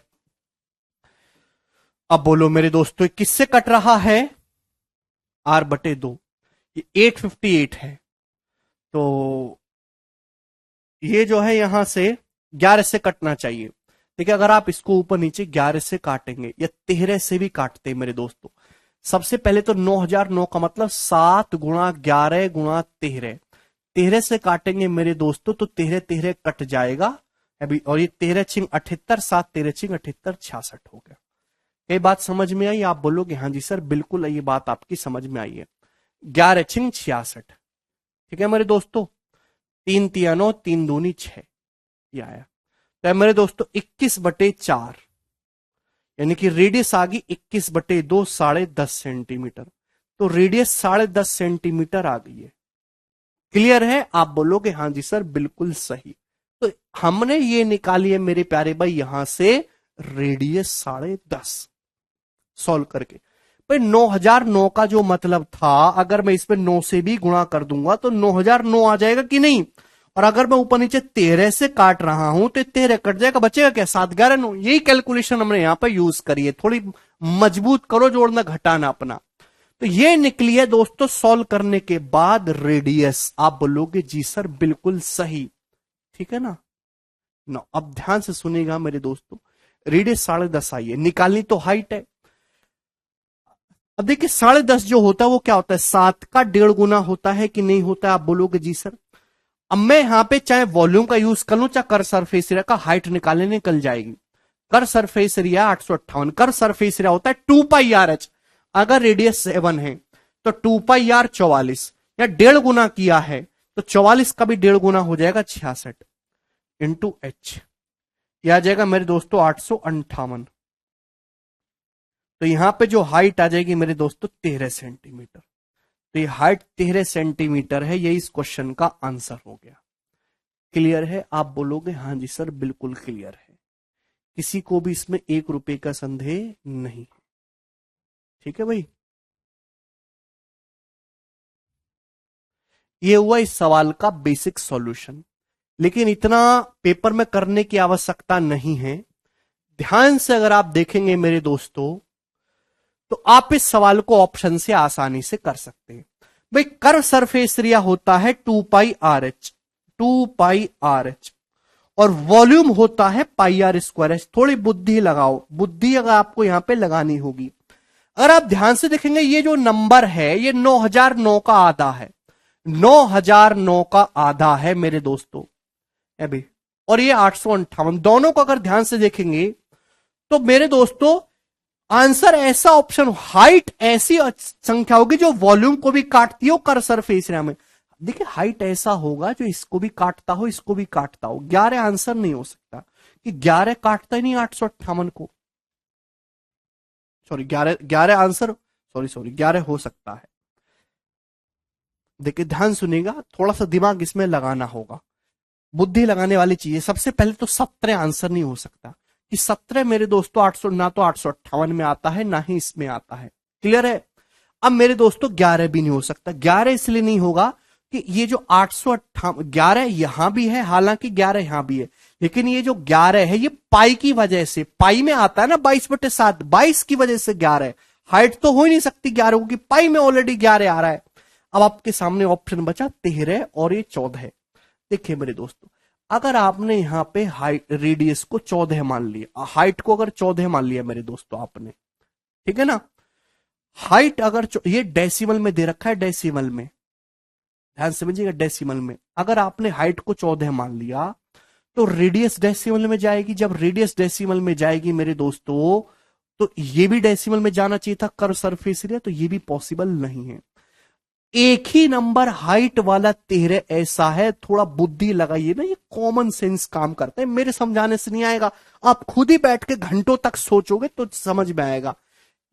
अब बोलो मेरे दोस्तों किससे कट रहा है, r/2, ये 858 है। तो ये जो है यहां से 11 से कटना चाहिए। देखिए अगर आप इसको ऊपर नीचे 11 से काटेंगे या 13 से भी काटते हैं मेरे दोस्तों, सबसे पहले तो 9009 का मतलब 7 गुणा 11 गुणा 13, 13 से काटेंगे मेरे दोस्तों तो 13 13 कट जाएगा अभी, और ये 13 छिंग 78, 7 13 छिंग 78, 66 हो गया। ये बात समझ में आई? आप बोलोगे हाँ जी सर बिल्कुल ये बात आपकी समझ में आई है। 11 छिंग 66, ठीक है मेरे दोस्तों। 3 तिया 9, 3 दूनी 6, ये आया। तो मेरे दोस्तों 21/4, यानी कि रेडियस आ गई 21/2, 10.5 सेंटीमीटर। तो रेडियस 10.5 सेंटीमीटर आ गई है। क्लियर है? आप बोलोगे हाँ जी सर बिल्कुल सही। तो हमने ये निकाली है मेरे प्यारे भाई यहां से रेडियस 10.5 सॉल्व करके। भाई 9009 का जो मतलब था, अगर मैं इसमें 9 से भी गुणा कर दूंगा तो 9009 आ जाएगा कि नहीं। और अगर मैं ऊपर नीचे 13 से काट रहा हूं तो 13 कट जाएगा, बचेगा क्या 7 11 9। यही कैलकुलेशन हमने यहां पर यूज करी है। थोड़ी मजबूत करो जोड़ना घटाना अपना। तो ये निकली है दोस्तों सॉल्व करने के बाद रेडियस। आप बोलोगे जी सर बिल्कुल सही, ठीक है ना। अब ध्यान से सुनेगा मेरे दोस्तों, रेडियस 10.5 आई है, निकालनी तो हाइट है। अब देखिए 10.5 जो होता है वो क्या होता है, 7 का 1.5 गुना होता है कि नहीं होता है। आप बोलोगे जी सर। अब मैं यहां पे चाहे वॉल्यूम का यूज कर लूं चाहे कर सरफेस एरिया का, हाइट निकालने निकल जाएगी। Curved surface area 858, curved surface area होता है 2πRh। अगर रेडियस 7 है तो 2πr 44, या 1.5 गुना किया है तो 44 का भी 1.5 गुना हो जाएगा 66 इंटू h, यह आ जाएगा मेरे दोस्तों 858। तो यहां पे जो हाइट आ जाएगी मेरे दोस्तों 13 सेंटीमीटर। तो ये हाइट 13 सेंटीमीटर है, यही इस क्वेश्चन का आंसर हो गया। क्लियर है? आप बोलोगे हाँ जी सर बिल्कुल क्लियर है। किसी को भी इसमें 1 रुपए का संदेह नहीं है, ठीक है भाई। ये हुआ इस सवाल का बेसिक सॉल्यूशन, लेकिन इतना पेपर में करने की आवश्यकता नहीं है। ध्यान से अगर आप देखेंगे मेरे दोस्तों तो आप इस सवाल को ऑप्शन से आसानी से कर सकते हैं। भाई कर्व सरफेस एरिया होता है 2πRh, 2πRh, और वॉल्यूम होता है πr²h। थोड़ी बुद्धि लगाओ, बुद्धि अगर आपको यहां पे लगानी होगी। अगर आप ध्यान से देखेंगे ये जो नंबर है ये 9009 का आधा है, 9009 का आधा है मेरे दोस्तों अभी, और ये 858। दोनों को अगर ध्यान से देखेंगे तो मेरे दोस्तों आंसर ऐसा ऑप्शन, हाइट ऐसी संख्या होगी जो वॉल्यूम को भी काटती हो कर सरफेस एरिया में। देखिए हाइट ऐसा होगा जो इसको भी काटता हो इसको भी काटता हो। 11 आंसर नहीं हो सकता कि 11 काटता ही नहीं 858 को। सॉरी 11 आंसर, सॉरी 11 हो सकता है। देखिए ध्यान सुनिएगा, थोड़ा सा दिमाग इसमें लगाना होगा, बुद्धि लगाने वाली चीज है। सबसे पहले तो 17 आंसर नहीं हो सकता कि 17 मेरे दोस्तों 800 ना तो 858 में आता है ना ही इसमें आता है। क्लियर है? अब मेरे दोस्तों 11 भी नहीं हो सकता। 11 इसलिए नहीं होगा कि ये जो 858, 11 यहां भी है, हालांकि 11 यहां भी है, लेकिन ये जो 11 है ये पाई की वजह से, पाई में आता है ना 22/7, 22 की वजह से 11। हाइट तो हो ही नहीं सकती 11 की, पाई में ऑलरेडी 11 आ रहा है। अब आपके सामने ऑप्शन बचा 13 और ये 14। देखिए मेरे दोस्तों अगर आपने यहां पे हाइट रेडियस को 14 मान लिया, हाइट को अगर 14 मान लिया मेरे दोस्तों आपने, ठीक है ना। हाइट अगर ये डेसिमल में दे रखा है, डेसिमल में ध्यान समझिएगा, डेसिमल में अगर आपने हाइट को 14 मान लिया तो रेडियस डेसिमल में जाएगी। जब रेडियस डेसिमल में जाएगी मेरे दोस्तों, तो ये भी डेसिमल में जाना चाहिए था कर्व सरफेस एरिया, तो ये भी पॉसिबल नहीं है। एक ही नंबर हाइट वाला 13 ऐसा है, थोड़ा बुद्धि लगाइए ना, ये कॉमन सेंस काम करता है, मेरे समझाने से नहीं आएगा, आप खुद ही बैठ के घंटों तक सोचोगे तो समझ में आएगा।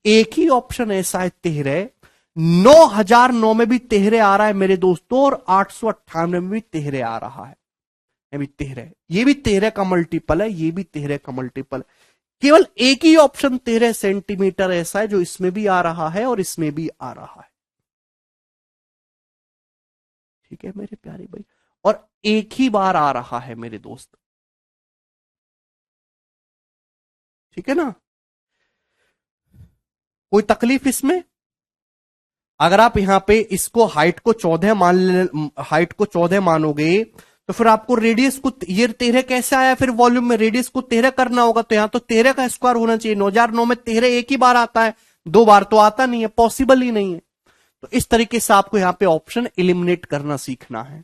एक ही ऑप्शन ऐसा है 13, 9009 में भी 13 आ रहा है मेरे दोस्तों, और 898 में भी 13 आ रहा है। ये भी 13, ये भी 13 का मल्टीपल है, ये भी 13 का मल्टीपल है। केवल एक ही ऑप्शन 13 सेंटीमीटर ऐसा है जो इसमें भी आ रहा है और इसमें भी आ रहा है। ठीक है मेरे प्यारे भाई, और एक ही बार आ रहा है मेरे दोस्त। ठीक है ना, कोई तकलीफ इसमें? अगर आप यहां पे इसको हाइट को 14 हाइट को 14 मानोगे, तो फिर आपको रेडियस को, ये 13 कैसे आया फिर वॉल्यूम में, रेडियस को 13 करना होगा, तो यहां तो 13 का स्क्वायर होना चाहिए। 9009 में 13 एक ही बार आता है, 2 बार तो आता नहीं है, पॉसिबल ही नहीं है। तो इस तरीके से आपको यहां पे ऑप्शन एलिमिनेट करना सीखना है।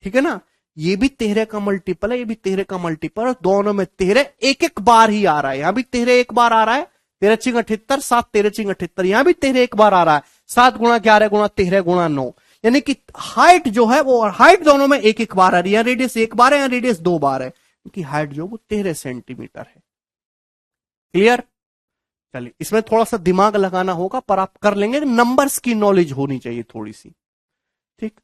ठीक है ना, ये भी 13 का मल्टीपल है, ये भी 13 का मल्टीपल है, दोनों में 13 एक एक बार ही आ रहा है। यहां भी 13 एक बार आ रहा है, 13 चिंग 78, 7 13 चिंग 78, यहां भी 13 एक बार आ रहा है, 7 गुणा 11 गुणा 13 गुणा 9, यानी कि हाइट जो है वो, हाइट दोनों में एक एक बार आ रही है, रेडियस एक बार है या रेडियस 2 बार है, क्योंकि हाइट जो वो 13 सेंटीमीटर है। क्लियर? चलिए, इसमें थोड़ा सा दिमाग लगाना होगा, पर आप कर लेंगे, नंबर्स की नॉलेज होनी चाहिए थोड़ी सी। ठीक,